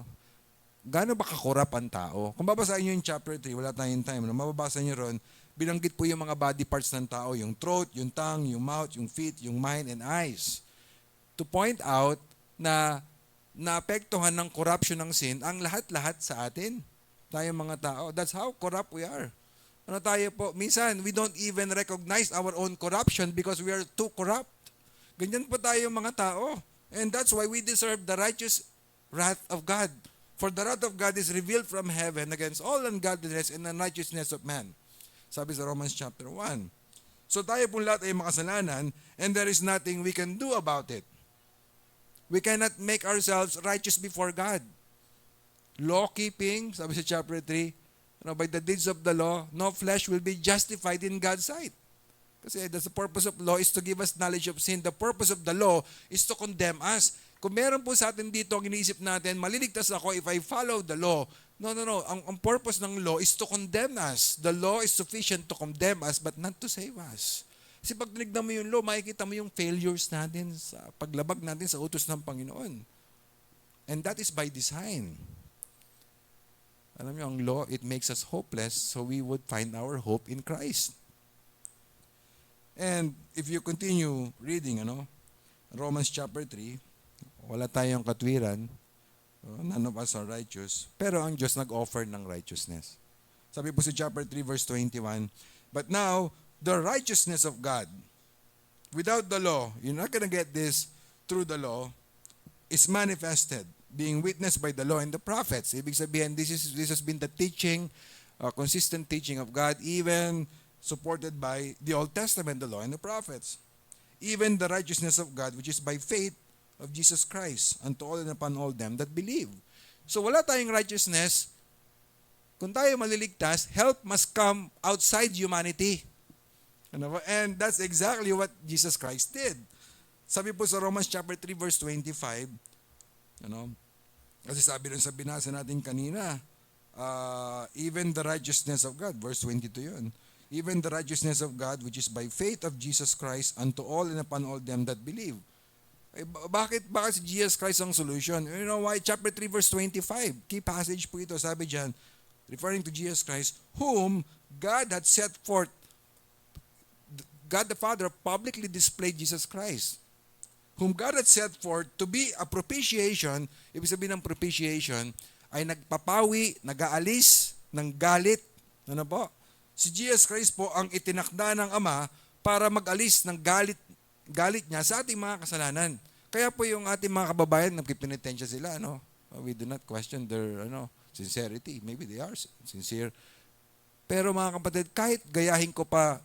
Gaano ba kakorap ang tao? Kung babasahin nyo yung chapter 3, wala tayong time. Mababasa nyo ron, binanggit po yung mga body parts ng tao, yung throat, yung tongue, yung mouth, yung feet, yung mind, and eyes. to point out na naapektuhan ng corruption ng sin ang lahat-lahat sa atin. Tayong mga tao. That's how corrupt we are. Ano tayo po? Minsan, we don't even recognize our own corruption because we are too corrupt. Ganyan po tayo mga tao. And that's why we deserve the righteous wrath of God. For the wrath of God is revealed from heaven against all ungodliness and unrighteousness of man. Sabi sa Romans chapter 1. So tayo pong lahat ay makasalanan and there is nothing we can do about it. We cannot make ourselves righteous before God. Law-keeping, sabi sa chapter 3, by the deeds of the law, no flesh will be justified in God's sight. Kasi that's the purpose of law is to give us knowledge of sin. The purpose of the law is to condemn us. Kung meron po sa atin dito ang iniisip natin, maliligtas ako if I follow the law. No. Ang purpose ng law is to condemn us. The law is sufficient to condemn us but not to save us. Kasi pag tinignan mo yung law, makikita mo yung failures natin sa paglabag natin sa utos ng Panginoon. And that is by design. Alam niyo, ang law, it makes us hopeless so we would find our hope in Christ. And if you continue reading, Romans chapter 3, wala tayong katwiran, none of us are righteous, pero ang Diyos nag-offer ng righteousness. Sabi po sa chapter 3 verse 21, but now, the righteousness of God, without the law, you're not gonna get this through the law, is manifested, being witnessed by the law and the prophets. Ibig sabihin, this has been the teaching, consistent teaching of God, even supported by the Old Testament, the law and the prophets. Even the righteousness of God, which is by faith of Jesus Christ, unto all and upon all them that believe. So wala tayong righteousness. Kung tayo maliligtas, help must come outside humanity. And that's exactly what Jesus Christ did. Sabi po sa Romans chapter 3 verse 25, kasi sabi rin sa binasa natin kanina, even the righteousness of God, verse 22 yun, even the righteousness of God, which is by faith of Jesus Christ, unto all and upon all them that believe. Bakit si Jesus Christ ang solution? You know why? Chapter 3 verse 25, key passage po ito, sabi dyan, referring to Jesus Christ, whom God had set forth. God the Father publicly displayed Jesus Christ, whom God had set forth to be a propitiation. Ibig sabihin ng propitiation ay nagpapawi, nag-aalis ng galit. Ano po? Si Jesus Christ po ang itinakda ng Ama para mag-alis ng galit niya sa ating mga kasalanan. Kaya po yung ating mga kababayan, nagkipenitensya sila, we do not question their sincerity. Maybe they are sincere. Pero mga kapatid, kahit gayahin ko pa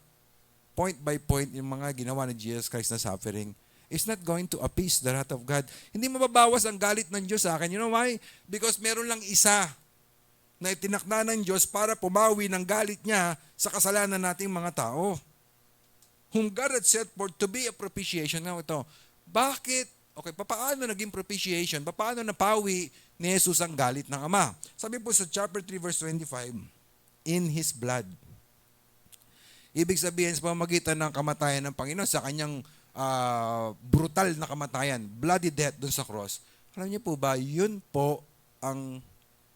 point by point yung mga ginawa ni Jesus Christ na suffering, is not going to appease the wrath of God. Hindi mababawas ang galit ng Diyos sa akin. You know why? Because meron lang isa na itinakda ng Diyos para pumawi ng galit niya sa kasalanan nating mga tao. Whom God had set forth to be a propitiation. Now ito, bakit? Okay, paano naging propitiation? Paano napawi ni Jesus ang galit ng Ama? Sabi po sa chapter 3 verse 25, in His blood. Ibig sabihin sa pamamagitan ng kamatayan ng Panginoon sa kanyang brutal na kamatayan, bloody death dun sa cross. Alam niyo po ba, yun po ang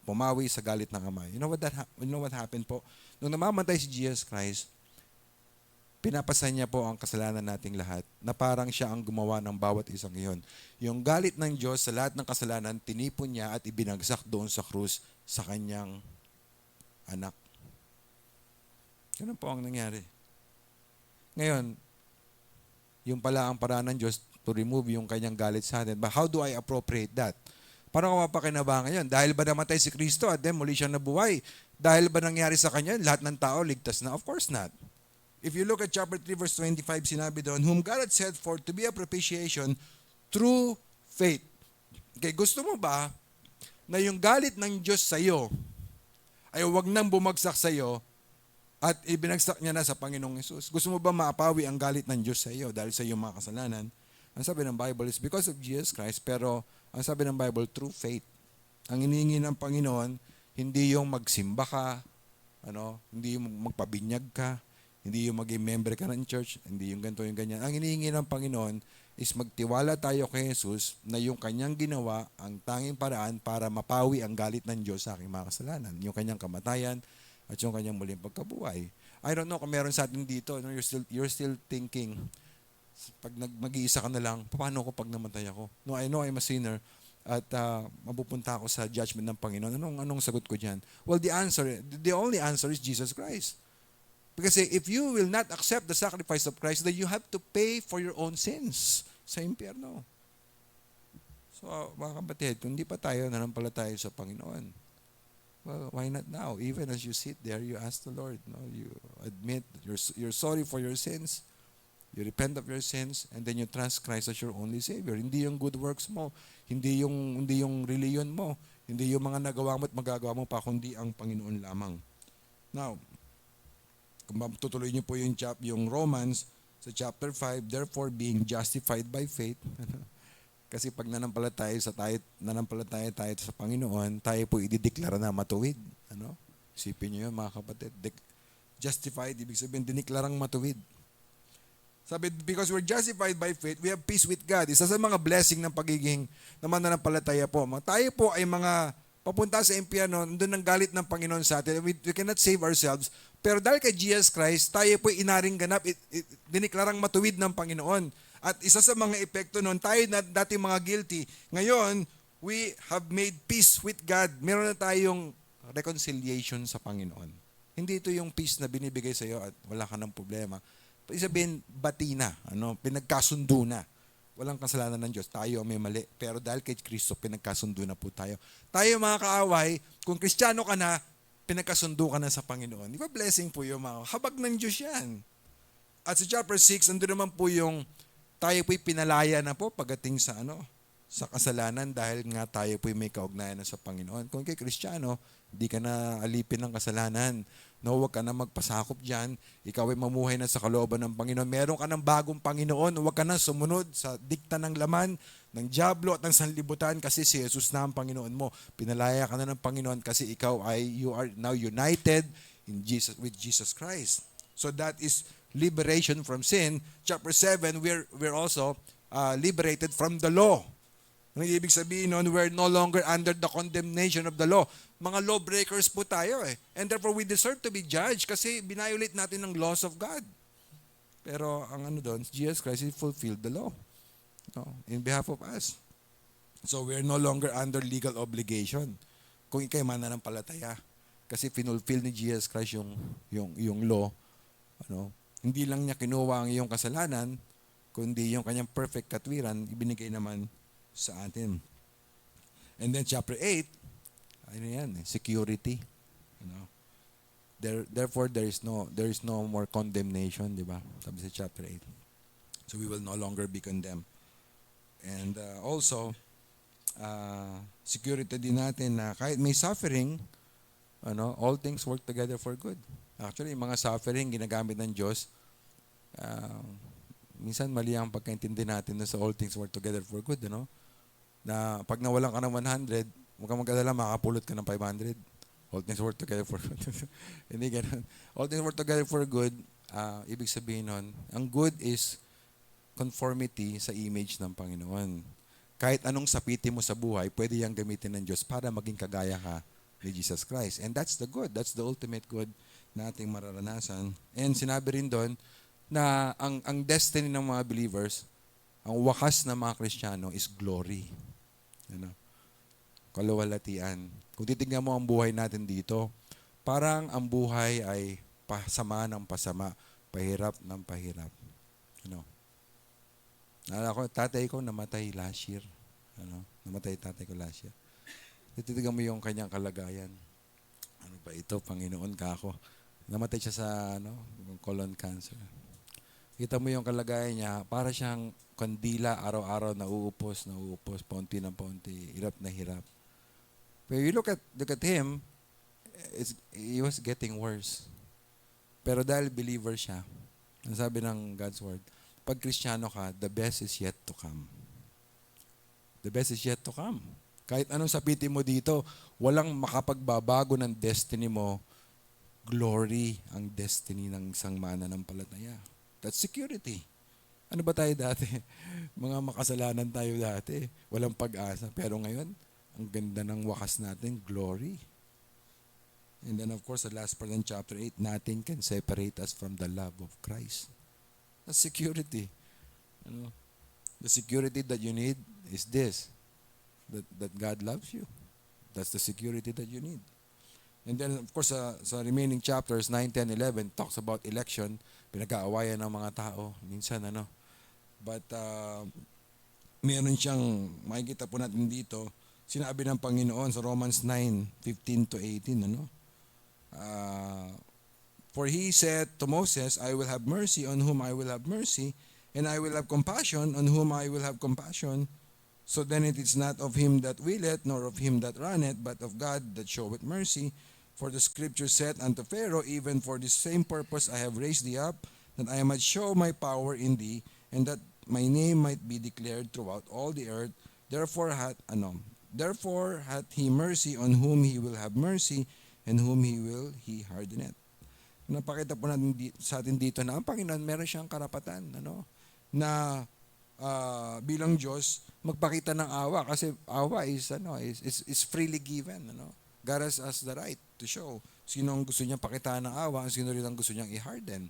pumawi sa galit ng Ama. You know what happened po? Nung namamatay si Jesus Christ, pinapasan niya po ang kasalanan nating lahat na parang siya ang gumawa ng bawat isang iyon. Yung galit ng Diyos sa lahat ng kasalanan, tinipon niya at ibinagsak doon sa krus sa kanyang anak. Ganun po ang nangyari. Ngayon, yung pala ang paraan ng Diyos to remove yung kanyang galit sa atin. But how do I appropriate that? Paano ko mapakinabangan yun? Dahil ba namatay si Kristo at then muli siya nabuhay? Dahil ba nangyari sa kanya, lahat ng tao ligtas na? Of course not. If you look at chapter 3 verse 25, sinabi doon, whom God had set forth to be a propitiation through faith. Okay, gusto mo ba na yung galit ng Diyos sa iyo ay wag nang bumagsak sa iyo at ibinagsak niya na sa Panginoong Hesus? Gusto mo ba maapawi ang galit ng Diyos sa iyo dahil sa iyong mga kasalanan? Ang sabi ng Bible is because of Jesus Christ, pero ang sabi ng Bible, through faith. Ang hinihingi ng Panginoon, hindi yung magsimba ka, hindi yung magpabinyag ka, hindi yung maging member ka ng church, hindi yung ganito, yung ganyan. Ang hinihingi ng Panginoon is magtiwala tayo kay Jesus na yung kanyang ginawa ang tanging paraan para mapawi ang galit ng Diyos sa aking mga kasalanan. Yung kanyang kamatayan at yung kanyang muling pagkabuhay. I don't know kung meron sa atin dito, you're still thinking, Pag mag-iisa ka na lang, paano ko pag namatay ako? No, I know I'm a sinner at mapupunta ako sa judgment ng Panginoon. Anong sagot ko diyan? Well, the only answer is Jesus Christ. Because if you will not accept the sacrifice of Christ, then you have to pay for your own sins sa impyerno. So, mga kapatid, kung di pa tayo nanampalataya sa Panginoon, well, why not now? Even as you sit there, you ask the Lord. No? You admit that you're sorry for your sins. You repent of your sins, and then you trust Christ as your only Savior. Hindi yung good works mo, hindi yung religion mo, hindi yung mga nagawa mo at magagawa mo pa, kundi ang Panginoon lamang. Now, kung tutuloy niyo po yung Romans sa chapter 5, therefore being justified by faith, kasi pag nanampalataya tayo sa Panginoon, tayo po idideklara na matuwid. Isipin niyo yun, mga kapatid. Justified, ibig sabihin, diniklarang matuwid. Sabi, because we're justified by faith, we have peace with God. Isa sa mga blessing ng pagiging naman nanampalataya po. Tayo po ay mga papunta sa impyerno, doon ang galit ng Panginoon sa atin. We cannot save ourselves. Pero dahil kay Jesus Christ, tayo po inaring ganap, diniklarang matuwid ng Panginoon. At isa sa mga epekto noon, tayo na dati mga guilty. Ngayon, we have made peace with God. Meron na tayong reconciliation sa Panginoon. Hindi ito yung peace na binibigay sa iyo at wala ka ng problema. Sabihin, bati na, pinagkasundo na. Walang kasalanan ng Diyos. Tayo may mali. Pero dahil kay Kristo, pinagkasundo na po tayo. Tayo mga kaaway, kung Kristiyano ka na, pinagkasundo ka na sa Panginoon. Di ba blessing po yung mga habag ng Diyos yan. At sa chapter 6, andun naman po yung tayo po'y pinalaya na po pagdating sa sa kasalanan dahil nga tayo po'y may kaugnayan na sa Panginoon. Kung kay Kristiyano, hindi ka na alipin ng kasalanan. No, huwag ka na magpasakop dyan. Ikaw ay mamuhay na sa kalooban ng Panginoon. Meron ka ng bagong Panginoon. Huwag ka na sumunod sa dikta ng laman, ng diablo at ng sanlibutan kasi si Jesus na ang Panginoon mo. Pinalaya ka na ng Panginoon kasi you are now united with Jesus Christ. So that is liberation from sin. Chapter 7, we're also liberated from the law. Ang ibig sabihin nun, we're no longer under the condemnation of the law. Mga lawbreakers po tayo eh. And therefore, we deserve to be judged kasi binayolate natin ang laws of God. Pero ang doon, Jesus Christ, He fulfilled the law in behalf of us. So, we're no longer under legal obligation kung ikay mananampalataya. Kasi finulfill ni Jesus Christ yung law. Hindi lang niya kinuha ang iyong kasalanan, kundi yung kanyang perfect katwiran, ibinigay naman sa atin. And then chapter 8, security. Therefore there is no more condemnation, di ba? Sabi sa chapter 8. So we will no longer be condemned. And also security din natin na kahit may suffering, all things work together for good. Actually, mga suffering ginagamit ng Diyos. Minsan mali ang pagkaintindi natin na sa all things work together for good, na pag nawalan ka ng 100, huwag kang mag-alala, makakapulot ka ng 500. All things work together for good. Hindi ganun. All things work together for good, ibig sabihin nun, ang good is conformity sa image ng Panginoon. Kahit anong sapitin mo sa buhay, pwede yang gamitin ng Diyos para maging kagaya ka ni Jesus Christ. And that's the good. That's the ultimate good na ating mararanasan. And sinabi rin doon na ang destiny ng mga believers, ang wakas ng mga Kristiyano is glory. Kaluwalhatian. Kung titignan mo ang buhay natin dito, parang ang buhay ay pasama ng pasama, pahirap ng pahirap. Naalala ko, tatay ko namatay last year. Namatay tatay ko last year. Titignan mo yung kanyang kalagayan. Ano ba ito, Panginoon ka ako. Namatay siya sa colon cancer. Kita mo yung kalagayan niya, para siyang kandila, araw-araw nauupos, paunti ng paunti, hirap na hirap. But you look at him, he was getting worse. Pero dahil believer siya, ang sabi ng God's word, pag Kristiyano ka, the best is yet to come. The best is yet to come. Kahit anong sapitin mo dito, walang makapagbabago ng destiny mo. Glory ang destiny ng isang mananampalataya. That's security. Ano ba tayo dati? Mga makasalanan tayo dati. Walang pag-asa. Pero ngayon, ang ganda ng wakas natin, glory. And then of course, the last part ng chapter 8, nothing can separate us from the love of Christ. That's security. Ano? The security that you need is this, that God loves you. That's the security that you need. And then, of course, sa remaining chapters, 9, 10, 11, talks about election, pinag-aawayan ng mga tao, minsan, ano. But, meron siyang, makikita po natin dito, sinabi ng Panginoon sa Romans 9:15 to 18, ano. For he said to Moses, I will have mercy on whom I will have mercy, and I will have compassion on whom I will have compassion. So then it is not of him that willeth, nor of him that runneth, but of God that showeth mercy. For the scripture said unto Pharaoh, even for this same purpose I have raised thee up, that I might show my power in thee, and that my name might be declared throughout all the earth. Therefore hath he mercy on whom he will have mercy, and whom he hardeneth. Napakita po natin sa atin dito na ang Panginoon meron siyang karapatan, ano, na bilang Diyos magpakita ng awa, kasi awa is freely given, ano. God has the right to show sino ang gusto niya pakitaan ng awa, sino rin ang gusto niyang i-harden.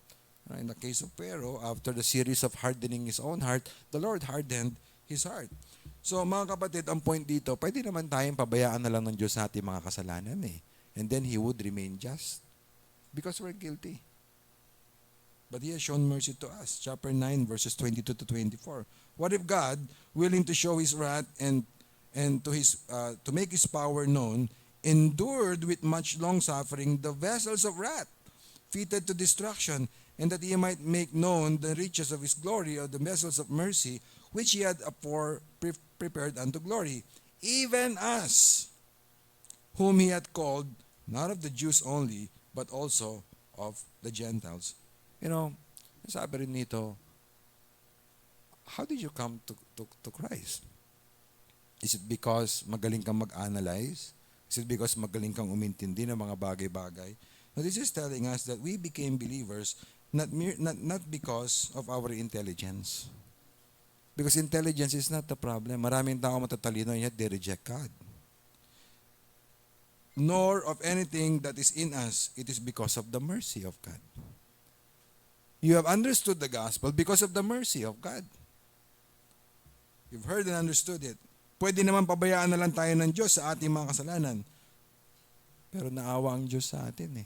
In the case of Pharaoh, after the series of hardening his own heart, the Lord hardened his heart. So mga kapatid, ang point dito, pwede naman tayong pabayaan na lang ng Diyos sa ating mga kasalanan and then He would remain just because we're guilty. But He has shown mercy to us. Chapter 9, verses 22 to 24. What if God, willing to show His wrath and to make His power known, endured with much long suffering the vessels of wrath, fitted to destruction, and that He might make known the riches of His glory of the vessels of mercy, which He had afore prepared unto glory, even us, whom He had called, not of the Jews only, but also of the Gentiles. You know, sabi rin nito, how did you come to Christ? Is it because magaling kang mag-analyze? Is it because magaling kang umintindi ng mga bagay-bagay? Now, this is telling us that we became believers not because of our intelligence. Because intelligence is not the problem. Maraming tao matatalino yet they reject God. Nor of anything that is in us. It is because of the mercy of God. You have understood the gospel because of the mercy of God. You've heard and understood it. Pwede naman pabayaan na lang tayo ng Diyos sa ating mga kasalanan. Pero naawa ang Diyos sa atin .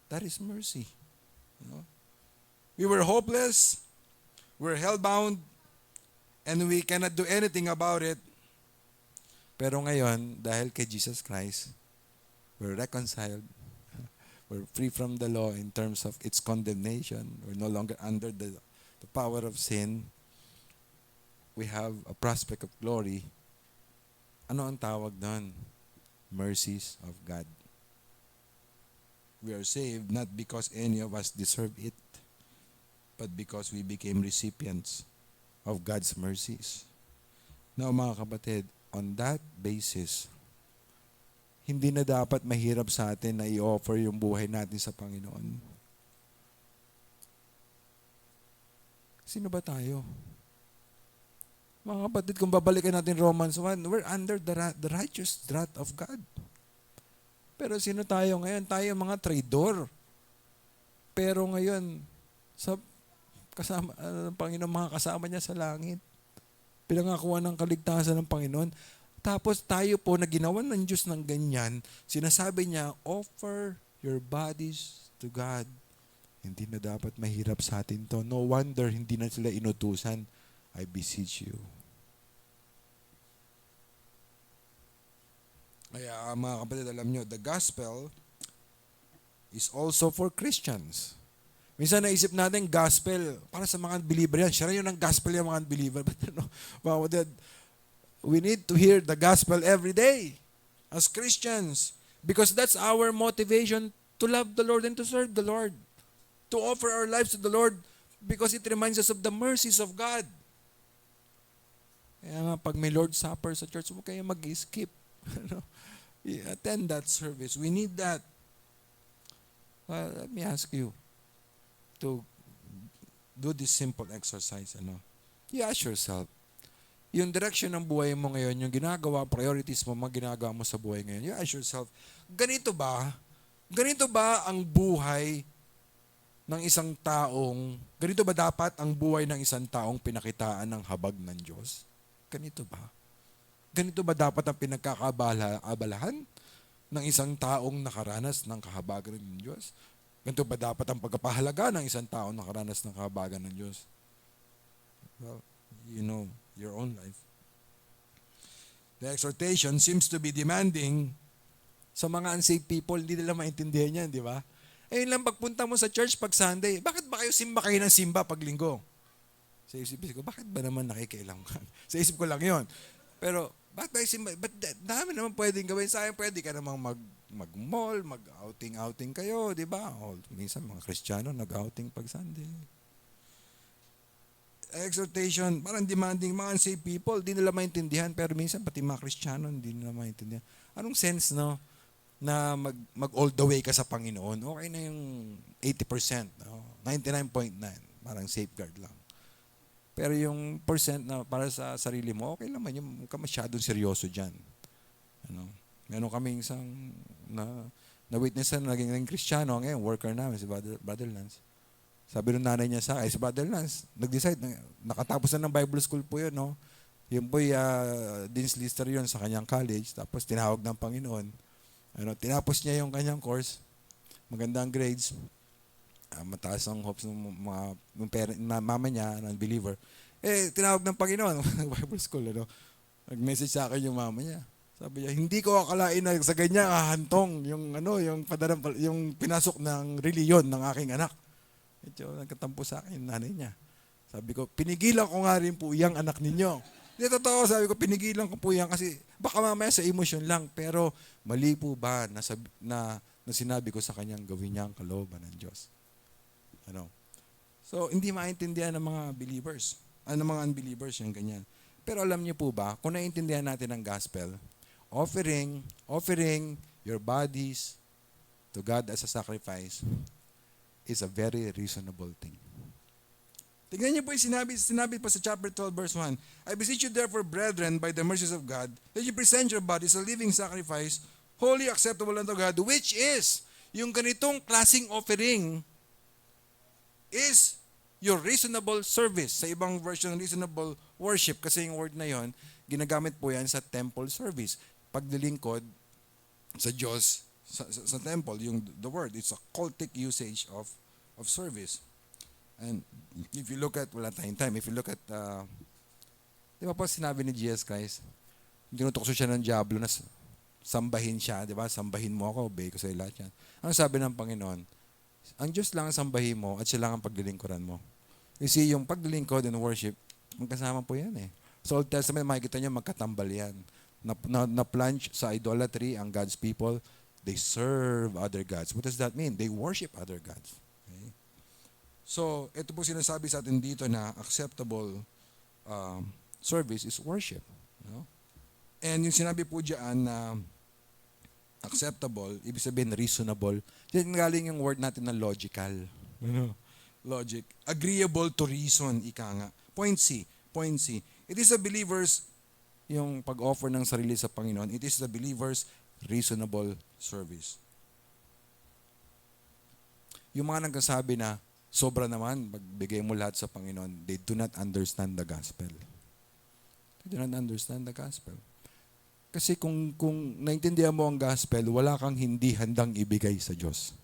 That is mercy. You know? We were hopeless, we're hellbound, and we cannot do anything about it. Pero ngayon, dahil kay Jesus Christ, we're reconciled. We're free from the law in terms of its condemnation. We're no longer under the power of sin. We have a prospect of glory. Ano ang tawag doon? Mercies of God. We are saved not because any of us deserve it, but because we became recipients of God's mercies. Now mga kapatid, on that basis, hindi na dapat mahirap sa atin na i-offer yung buhay natin sa Panginoon. Sino ba tayo? Mga kapatid, kung babalikan natin Romans 1, we're under the righteous wrath of God. Pero sino tayo ngayon? Tayo mga traidor. Pero ngayon, sa kasama ng Panginoon, mga kasama niya sa langit. Pinangakuan ng kaligtasan ng Panginoon. Tapos tayo po na ginawan ng Diyos ng ganyan, sinasabi niya, offer your bodies to God. Hindi na dapat mahirap sa atin to. No wonder hindi na sila inutusan. I beseech you. Kaya mga kapatid, alam nyo, the gospel is also for Christians. Minsan naisip natin, gospel, para sa mga unbeliever yan. Siya rin yun ang gospel yung mga unbeliever. But mga kapatid, we need to hear the gospel every day as Christians because that's our motivation to love the Lord and to serve the Lord. To offer our lives to the Lord because it reminds us of the mercies of God. Kaya nga, pag may Lord's Supper sa church, huwag kayo mag-skip. Attend that service. We need that. Let me ask you to do this simple exercise. You ask yourself, yung direction ng buhay mo ngayon, yung ginagawa, priorities mo, mga ginagawa mo sa buhay ngayon, you ask yourself, ganito ba ang buhay ng isang taong, ganito ba dapat ang buhay ng isang taong pinakitaan ng habag ng Diyos? Ganito ba? Ganito ba dapat ang pinagkakaabalahan ng isang taong nakaranas ng kahabagan ng Diyos? Ganito ba dapat ang pagpapahalaga ng isang taong nakaranas ng kahabagan ng Diyos? Well, you know your own life. The exhortation seems to be demanding sa mga unsaved people, hindi nila maintindihan yan, di ba? Eh lang pagpunta mo sa church pag Sunday, bakit ba kayo ng simba pag linggo? Sa isip ko, bakit ba naman nakikialam? Sa isip ko lang yon. Pero, bakit ba simba? Dami naman pwedeng gawin. Sayang pwede ka namang mag-mall, mag-outing kayo, di ba? O, minsan mga Kristiyano nag-outing pag Sunday. Exhortation, parang demanding mga unsaved people, di nila maintindihan, pero minsan pati mga Kristiyano, hindi nila maintindihan. Anong sense, no? Na mag all the way ka sa Panginoon, okay na yung 80%, no? 99.9, parang safeguard lang. Pero yung percent na para sa sarili mo, okay naman, yung ka masyadong seryoso dyan. Ano? Meron kaming isang na-witness na naging Kristiyano, ngayon, worker namin, si Brother Lance. Sabi ng nanay niya sa akin, si Brother Lance, nag-decide, nakatapos na ng Bible school po yun, no? Yun po, Dean's Lister yun sa kanyang college, tapos tinawag ng Panginoon. Tinapos niya yung kanyang course, magandang grades, mataas ang hopes ng mama niya, non-believer. Tinawag ng Panginoon, Bible school, nag-message sa akin yung mama niya. Sabi niya, hindi ko akalain na sa ganyan hantong yung pinasok ng reliyon ng aking anak. Medyo nagkatampo sa akin yung nanay niya. Sabi ko, pinigilan ko nga rin po yung anak ninyo. Hindi totoo, sabi ko, pinigilan ko po yan kasi baka mamaya sa emosyon lang. Pero mali po ba na sinabi ko sa kanyang gawin niya ang kalooban ng Diyos? So, hindi maintindihan ng mga believers. Ng mga unbelievers yung ganyan. Pero alam niyo po ba, kung naiintindihan natin ang gospel, offering your bodies to God as a sacrifice is a very reasonable thing. Tingnan niyo po yung sinabi pa sa chapter 12 verse 1. I beseech you therefore, brethren, by the mercies of God, that you present your bodies a living sacrifice, holy, acceptable unto God, which is, yung ganitong klaseng offering, is your reasonable service. Sa ibang version, reasonable worship, kasi yung word na yon, ginagamit po yan sa temple service. Paglilingkod sa Diyos, sa temple, the word, it's a cultic usage of service. And if you look at, wala tayong time, if you look at, di ba po sinabi ni Jesus Christ, tinutukso siya ng diablo na sambahin siya, di ba? Sambahin mo ako, obey ko sa lahat yan. Ang sabi ng Panginoon, ang Diyos lang ang sambahin mo at siya lang ang paglilingkuran mo. You see, yung paglilingkod and worship, magkasama po yan eh. Sa Old Testament, makikita niyo magkatambal yan. Na-plunge sa idolatry ang God's people. They serve other gods. What does that mean? They worship other gods. Okay? So, ito po sinasabi sa atin dito na acceptable service is worship. No? And yung sinabi po dyan na acceptable, ibig sabihin reasonable. Diyan galing yung word natin na logical. Logic. Agreeable to reason, ika nga. Point C. It is a believer's, yung pag-offer ng sarili sa Panginoon, it is the believer's reasonable service. Yung mga nagsasabi na, sobra naman, magbigay mo lahat sa Panginoon, they do not understand the gospel. They do not understand the gospel. Kasi kung naintindihan mo ang gospel, wala kang hindi handang ibigay sa Diyos.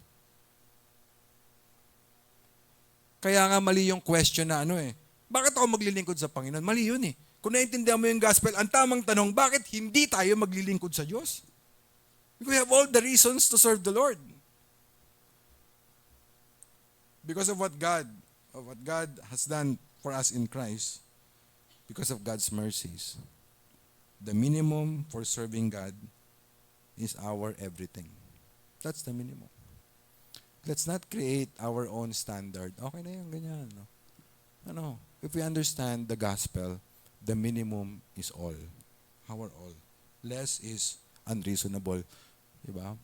Kaya nga mali yung question na bakit ako maglilingkod sa Panginoon? Mali yun eh. Kung naintindihan mo yung gospel, ang tamang tanong, bakit hindi tayo maglilingkod sa Diyos? We have all the reasons to serve the Lord. Because of what God has done for us in Christ, because of God's mercies. The minimum for serving God is our everything. That's the minimum. Let's not create our own standard. Okay na yan, ganyan. No? If we understand the gospel, the minimum is all. Our all. Less is unreasonable. Diba?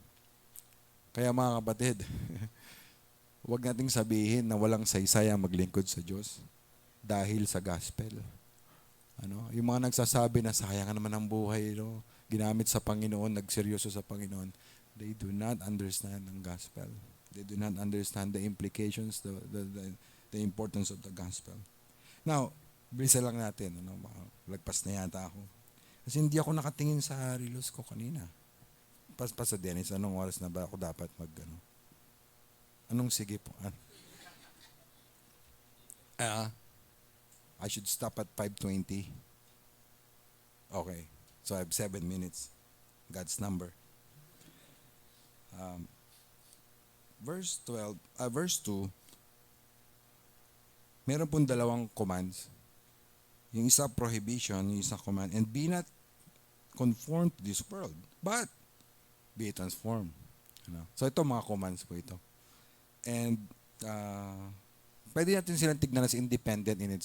Kaya mga kapatid, huwag nating sabihin na walang saysay ang maglingkod sa Diyos dahil sa gospel. Yung mga nagsasabi na sayang naman ang buhay, ginamit sa Panginoon, nagseryoso sa Panginoon, they do not understand ang gospel. They do not understand the implications, the importance of the gospel. Now, bisa lang natin, lagpas na yata ako. Kasi hindi ako nakatingin sa reels ko kanina. Pastor Dennis, anong oras na ba ako dapat Anong sige po? I should stop at 5:20. Okay. So I have 7 minutes. God's number. Verse 2, meron pong dalawang commands. Yung isa prohibition, yung isa command. And be not conformed to this world, but be transformed. So ito mga commands po ito. And pwede natin silang tignan as independent in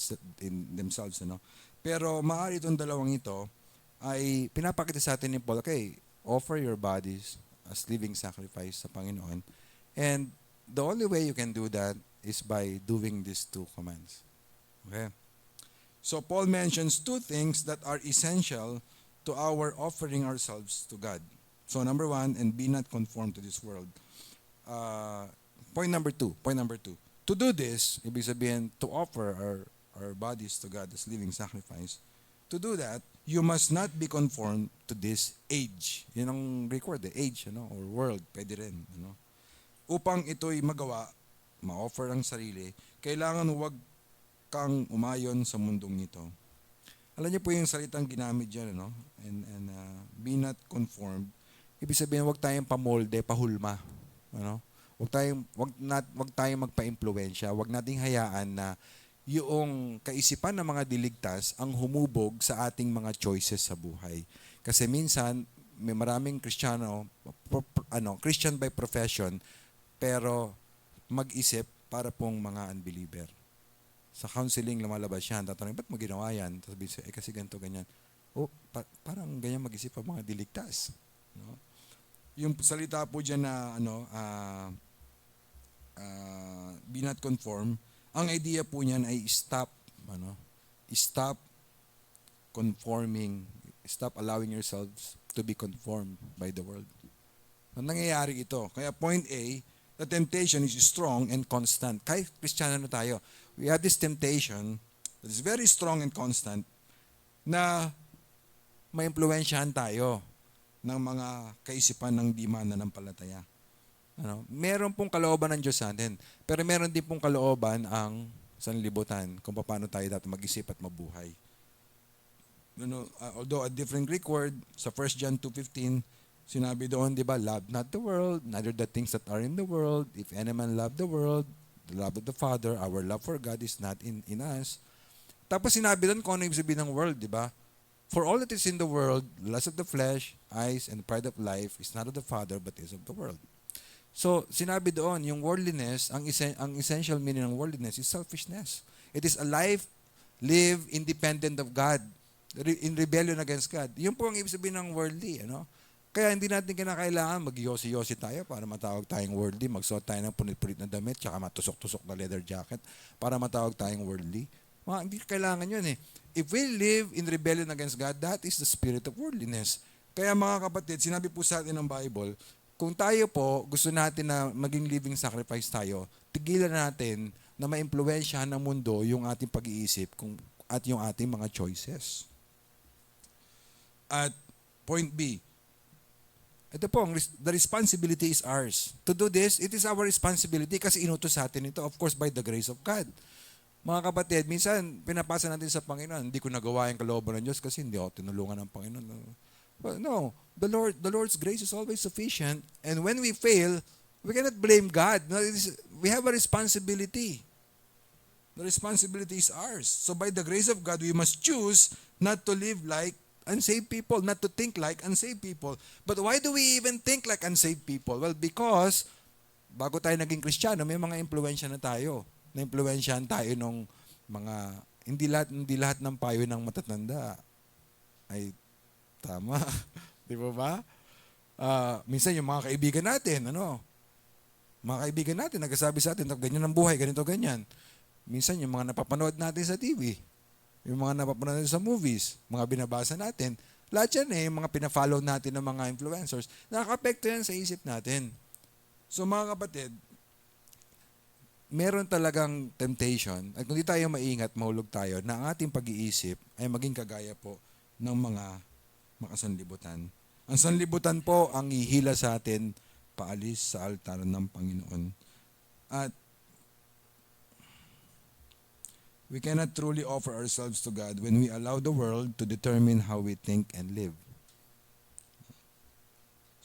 themselves. Pero maaari itong dalawang ito ay pinapakita sa atin ni Paul, okay, offer your bodies as living sacrifice sa Panginoon. And the only way you can do that is by doing these two commands. Okay? So Paul mentions two things that are essential to our offering ourselves to God. So number 1, and be not conformed to this world. Point number two. To do this, ibig sabihin, to offer our bodies to God as living sacrifice, to do that, you must not be conformed to this age. Yun ang Greek word, the age, or world, pwede rin. Upang ito'y magawa, ma-offer ang sarili, kailangan huwag kang umayon sa mundong ito. Alam niyo po yung salitang ginamit dyan, and be not conformed. Ibig sabihin, huwag tayong pamolde, pahulma. Huwag tayong magpa-impluwensya. Huwag nating hayaan na yung kaisipan ng mga diligtas ang humubog sa ating mga choices sa buhay. Kasi minsan, may maraming Kristiyano, Christian by profession, pero mag-isip para pong mga unbeliever. Sa counseling, lumalabas yan. Tatanungin, ba't mo ginawa yan? Tapos sabihin, kasi ganito, ganyan. Parang ganyan mag-isip ang mga diligtas. Yung salita po dyan na, be not conform, ang idea po niyan ay stop conforming, stop allowing yourselves to be conformed by the world. Nangyayari ito. Kaya point A, the temptation is strong and constant. Kahit Kristiyano na tayo, we have this temptation that is very strong and constant na maimpluwensyahan tayo ng mga kaisipan ng di mananampalataya. Meron pong kalooban ng Diyos sa atin, pero meron din pong kalooban ang sanlibutan kung paano tayo dapat mag-isip at mabuhay. Although a different Greek word, sa 1 John 2:15, sinabi doon, di ba, love not the world, neither the things that are in the world. If any man love the world, the love of the Father, our love for God is not in us. Tapos sinabi doon kung ano ibig sabihin ng world, di ba? For all that is in the world, the lust of the flesh, eyes, and pride of life is not of the Father, but is of the world. So, sinabi doon, yung worldliness, ang essential meaning ng worldliness is selfishness. It is a life lived independent of God, in rebellion against God. Yun po ang ibig sabihin ng worldly, Kaya hindi natin kinakailangan mag-yosi-yosi tayo para matawag tayong worldly, magsuot tayo ng punit-punit na damit, tsaka matusok-tusok na leather jacket para matawag tayong worldly. Hindi kailangan yun If we live in rebellion against God, that is the spirit of worldliness. Kaya mga kapatid, sinabi po sa atin ng Bible, kung tayo po gusto natin na maging living sacrifice tayo, tigilan natin na maimpluwensyahan ng mundo yung ating pag-iisip at yung ating mga choices. At point B, ito po, the responsibility is ours. To do this, it is our responsibility kasi inutos sa atin ito, of course, by the grace of God. Mga kapatid, minsan, pinapasa natin sa Panginoon, hindi ko nagawa yung kalooban ng Diyos kasi hindi ako tinulungan ng Panginoon. Well, no, the Lord's grace is always sufficient, and when we fail, we cannot blame God. No, we have a responsibility. The responsibility is ours. So by the grace of God, we must choose not to live like unsaved people, not to think like unsaved people. But why do we even think like unsaved people? Well, because bago tayo naging Kristiyano, may mga impluwensya na tayo. Na-impluwensyahan tayo ng mga, hindi lahat ng payo ng matatanda ay tama. Di ba? Minsan yung mga kaibigan natin, mga kaibigan natin, nagsasabi sa atin, ganyan ang buhay, ganito, ganyan. Minsan yung mga napapanood natin sa TV, yung mga napapanood natin sa movies, mga binabasa natin, lahat yan yung mga pina-follow natin ng mga influencers, nakaka-apekto yan sa isip natin. So mga kapatid, meron talagang temptation, at kung di tayo maingat, mahulog tayo, na ang ating pag-iisip ay maging kagaya po ng mga makasanlibutan. Ang sanlibutan po ang ihila sa atin paalis sa altar ng Panginoon. At we cannot truly offer ourselves to God when we allow the world to determine how we think and live.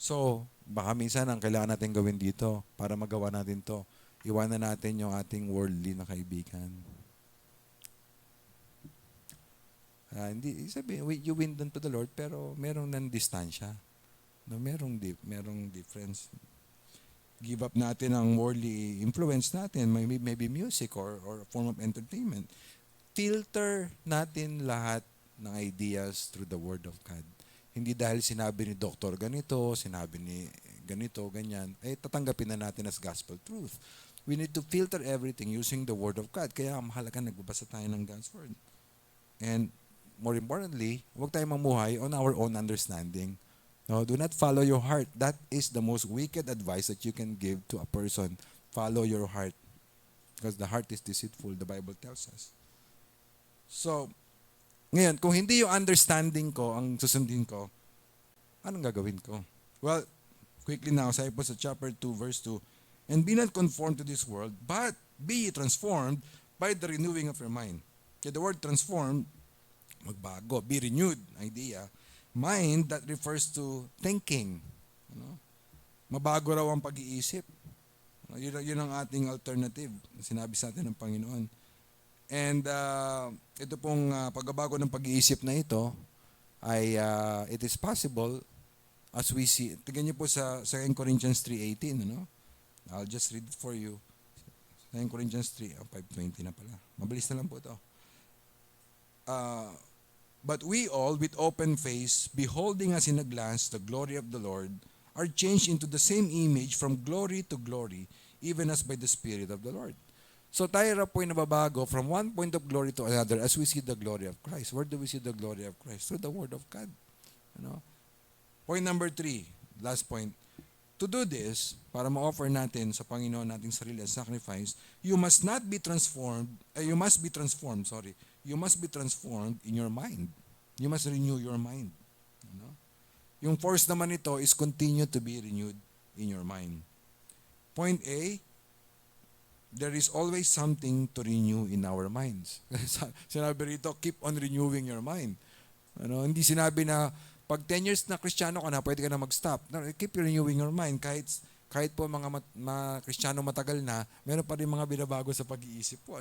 So, baka minsan ang kailangan natin gawin dito para magawa natin to, iwanan natin yung ating worldly na kaibigan. Hindi sabi, you win them to the Lord, pero merong nan distansya. No, merong difference. Give up natin ang worldly influence natin, maybe music or a form of entertainment. Filter natin lahat ng ideas through the Word of God. Hindi dahil sinabi ni doktor ganito, sinabi ni ganito, ganyan, tatanggapin na natin as gospel truth. We need to filter everything using the Word of God. Kaya mahalaga nagbabasa tayo ng God's Word. And more importantly, huwag tayong mamuhay on our own understanding. No, do not follow your heart. That is the most wicked advice that you can give to a person. Follow your heart. Because the heart is deceitful, the Bible tells us. So, ngayon, kung hindi yung understanding ko ang susundin ko, anong gagawin ko? Well, quickly now, sabi po sa chapter 2, verse 2, and be not conformed to this world, but be transformed by the renewing of your mind. Okay, the word transformed, magbago, be renewed, idea. Mind, that refers to thinking. Mabago raw ang pag-iisip. Yun ang ating alternative. Sinabi sa atin ng Panginoon. And ito pong pagbabago ng pag-iisip na ito ay it is possible as we see. Tingnan niyo po sa 2 Corinthians 3:18. I'll just read it for you. 2 Corinthians 3, 5:20 na pala. Mabilis na lang po ito. But we all, with open face, beholding as in a glance the glory of the Lord, are changed into the same image from glory to glory, even as by the Spirit of the Lord. So tayo ra po ay nababago from one point of glory to another as we see the glory of Christ. Where do we see the glory of Christ? Through the Word of God. Point number 3, last point. To do this, para ma-offer natin sa Panginoon nating sarili as sacrifice, you must be transformed in your mind. You must renew your mind. Yung force naman ito is continue to be renewed in your mind. Point A, there is always something to renew in our minds. Sinabi rito, keep on renewing your mind. Hindi sinabi na pag 10 years na Kristiyano ka na, pwede ka na mag-stop. No, keep renewing your mind. Kahit po mga Kristiyano matagal na, meron pa rin mga binabago sa pag-iisip po.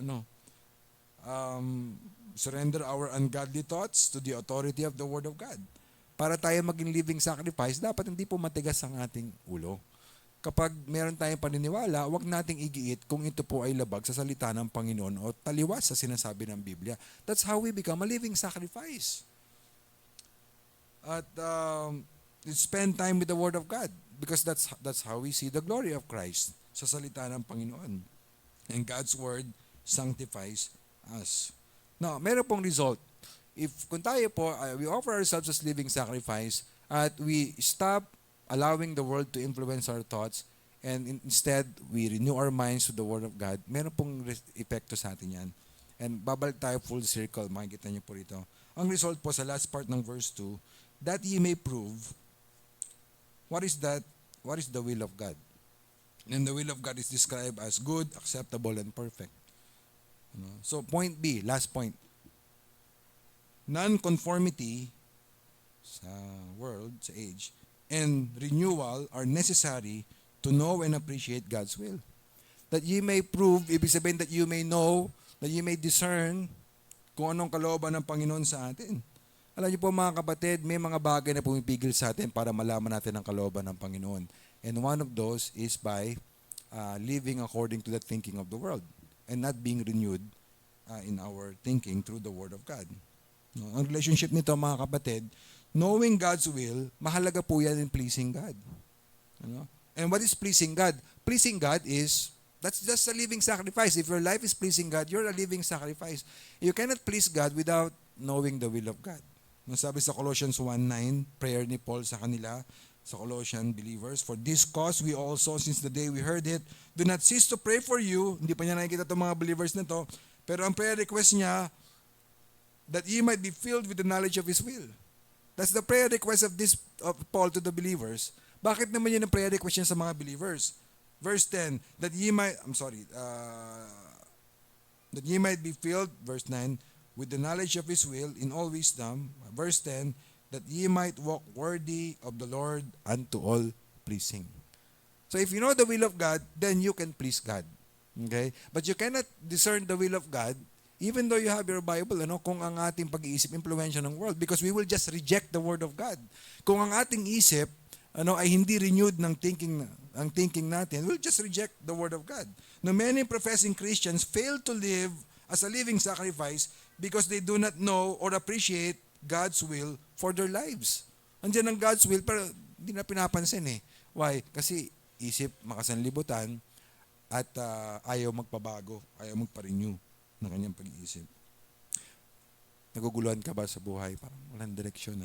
Surrender our ungodly thoughts to the authority of the Word of God. Para tayo maging living sacrifice, dapat hindi po matigas ang ating ulo. Kapag meron tayong paniniwala, huwag nating igiit kung ito po ay labag sa salita ng Panginoon o taliwas sa sinasabi ng Biblia. That's how we become a living sacrifice. At spend time with the Word of God because that's how we see the glory of Christ sa salita ng Panginoon. And God's Word sanctifies us. Now, meron pong result. Kung tayo po, we offer ourselves as living sacrifice at we stop allowing the world to influence our thoughts and instead, we renew our minds to the Word of God, meron pong epekto sa atin yan. And babalik tayo full circle, makikita niyo po rito. Ang result po sa last part ng verse 2, that ye may prove, what is that? What is the will of God? And the will of God is described as good, acceptable, and perfect. So point B, last point. Non-conformity sa world, sa age, and renewal are necessary to know and appreciate God's will. That ye may prove, ibig sabihin that you may know, that you may discern kung anong kalooban ng Panginoon sa atin. Alam niyo po mga kapatid, may mga bagay na pumipigil sa atin para malaman natin ang kalooban ng Panginoon. And one of those is by living according to the thinking of the world and not being renewed in our thinking through the Word of God. Ang relationship nito mga kapatid, knowing God's will, mahalaga po yan in pleasing God. And what is pleasing God? Pleasing God is, that's just a living sacrifice. If your life is pleasing God, you're a living sacrifice. You cannot please God without knowing the will of God. Sabi sa Colossians 1:9, prayer ni Paul sa kanila, Sa Colossian believers, for this cause we also, since the day we heard it, do not cease to pray for you. Hindi pa niya nakikita itong mga believers na to. Pero ang prayer request niya, that ye might be filled with the knowledge of His will. That's the prayer request of Paul to the believers. Bakit naman yun ang prayer request niya sa mga believers? Verse 10, that ye might be filled, verse 9, with the knowledge of His will in all wisdom. Verse 10, that ye might walk worthy of the Lord unto all pleasing. So if you know the will of God, then you can please God. Okay? But you cannot discern the will of God even though you have your Bible, kung ang ating pag-iisip impluwensya ng world, because we will just reject the Word of God. Kung ang ating isip ay hindi renewed ng thinking natin, we'll just reject the Word of God. Now, many professing Christians fail to live as a living sacrifice because they do not know or appreciate God's will for their lives. Andiyan ang God's will, pero hindi na pinapansin eh. Why? Kasi isip makasanlibutan at ayaw magpabago, ayaw magpa-renew ng kanyang pag-iisip. Naguguluhan ka ba sa buhay? Parang walang direksyon,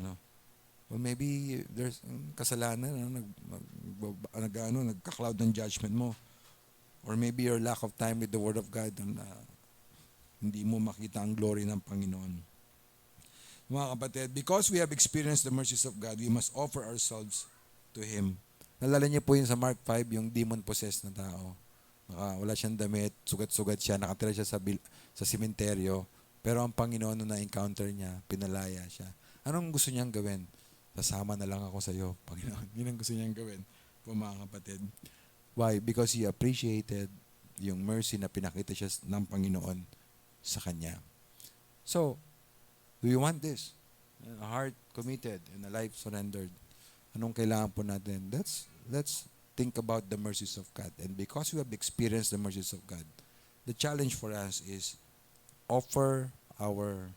Well, maybe there's kasalanan, nagka-cloud ng judgment mo. Or maybe your lack of time with the Word of God, hindi mo makita ang glory ng Panginoon. Mga kapatid, because we have experienced the mercies of God, we must offer ourselves to Him. Nalala niyo po yun sa Mark 5, yung demon-possessed na tao. Wala siyang damit, sugat-sugat siya, nakatira siya sa sementeryo, pero ang Panginoon nung na-encounter niya, pinalaya siya. Anong gusto niyang gawin? Sasama na lang ako sa iyo, Panginoon. Yun ang gusto niyang gawin po, mga kapatid. Why? Because He appreciated yung mercy na pinakita siya ng Panginoon sa Kanya. So, do you want this? A heart committed and a life surrendered. Anong kailangan po natin? Let's think about the mercies of God. And because we have experienced the mercies of God, the challenge for us is offer our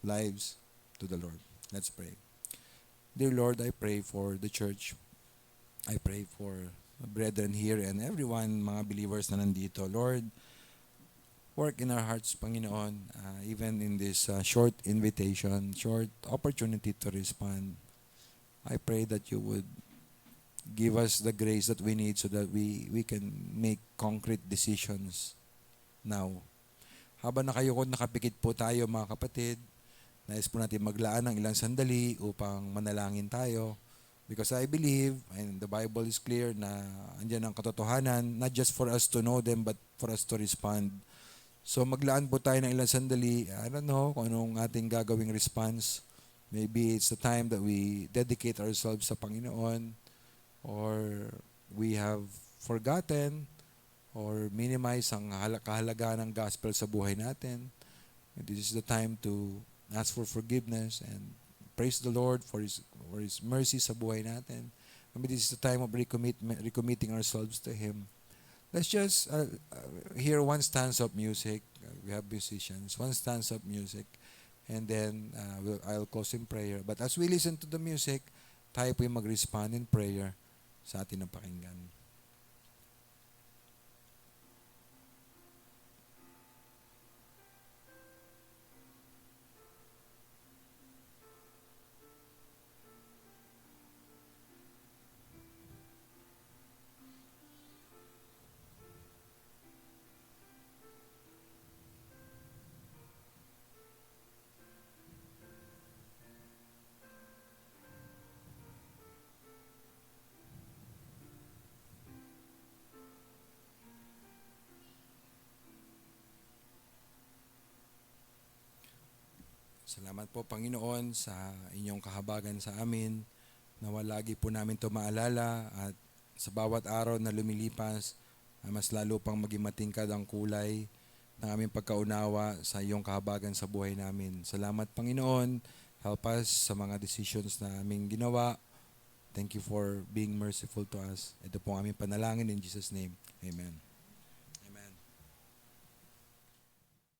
lives to the Lord. Let's pray. Dear Lord, I pray for the church. I pray for brethren here and everyone, mga believers na nandito. Lord, work in our hearts, Panginoon, even in this short invitation, short opportunity to respond. I pray that you would give us the grace that we need so that we can make concrete decisions now. Habang nakapikit po tayo, mga kapatid, nais po natin maglaan ng ilang sandali upang manalangin tayo. Because I believe, and the Bible is clear, na andyan ang katotohanan, not just for us to know them, but for us to respond. So maglaan po tayo ng ilang sandali. I don't know kung anong ating gagawing response. Maybe it's the time that we dedicate ourselves sa Panginoon, or we have forgotten or minimize ang kahalagahan ng gospel sa buhay natin. And this is the time to ask for forgiveness and praise the Lord for His mercy sa buhay natin. Maybe this is the time of recommitting ourselves to Him. Let's just hear one stanza of music. We have musicians. One stanza of music. And then I'll close in prayer. But as we listen to the music, tayo po yung mag-respond in prayer sa atin ng pakinggan. Salamat po, Panginoon, sa inyong kahabagan sa amin. Nawa lagi po namin ito maalala at sa bawat araw na lumilipas, mas lalo pang maging matingkad ang kulay ng aming pagkaunawa sa iyong kahabagan sa buhay namin. Salamat, Panginoon. Help us sa mga decisions na aming ginawa. Thank you for being merciful to us. Ito po ang aming panalangin in Jesus' name. Amen.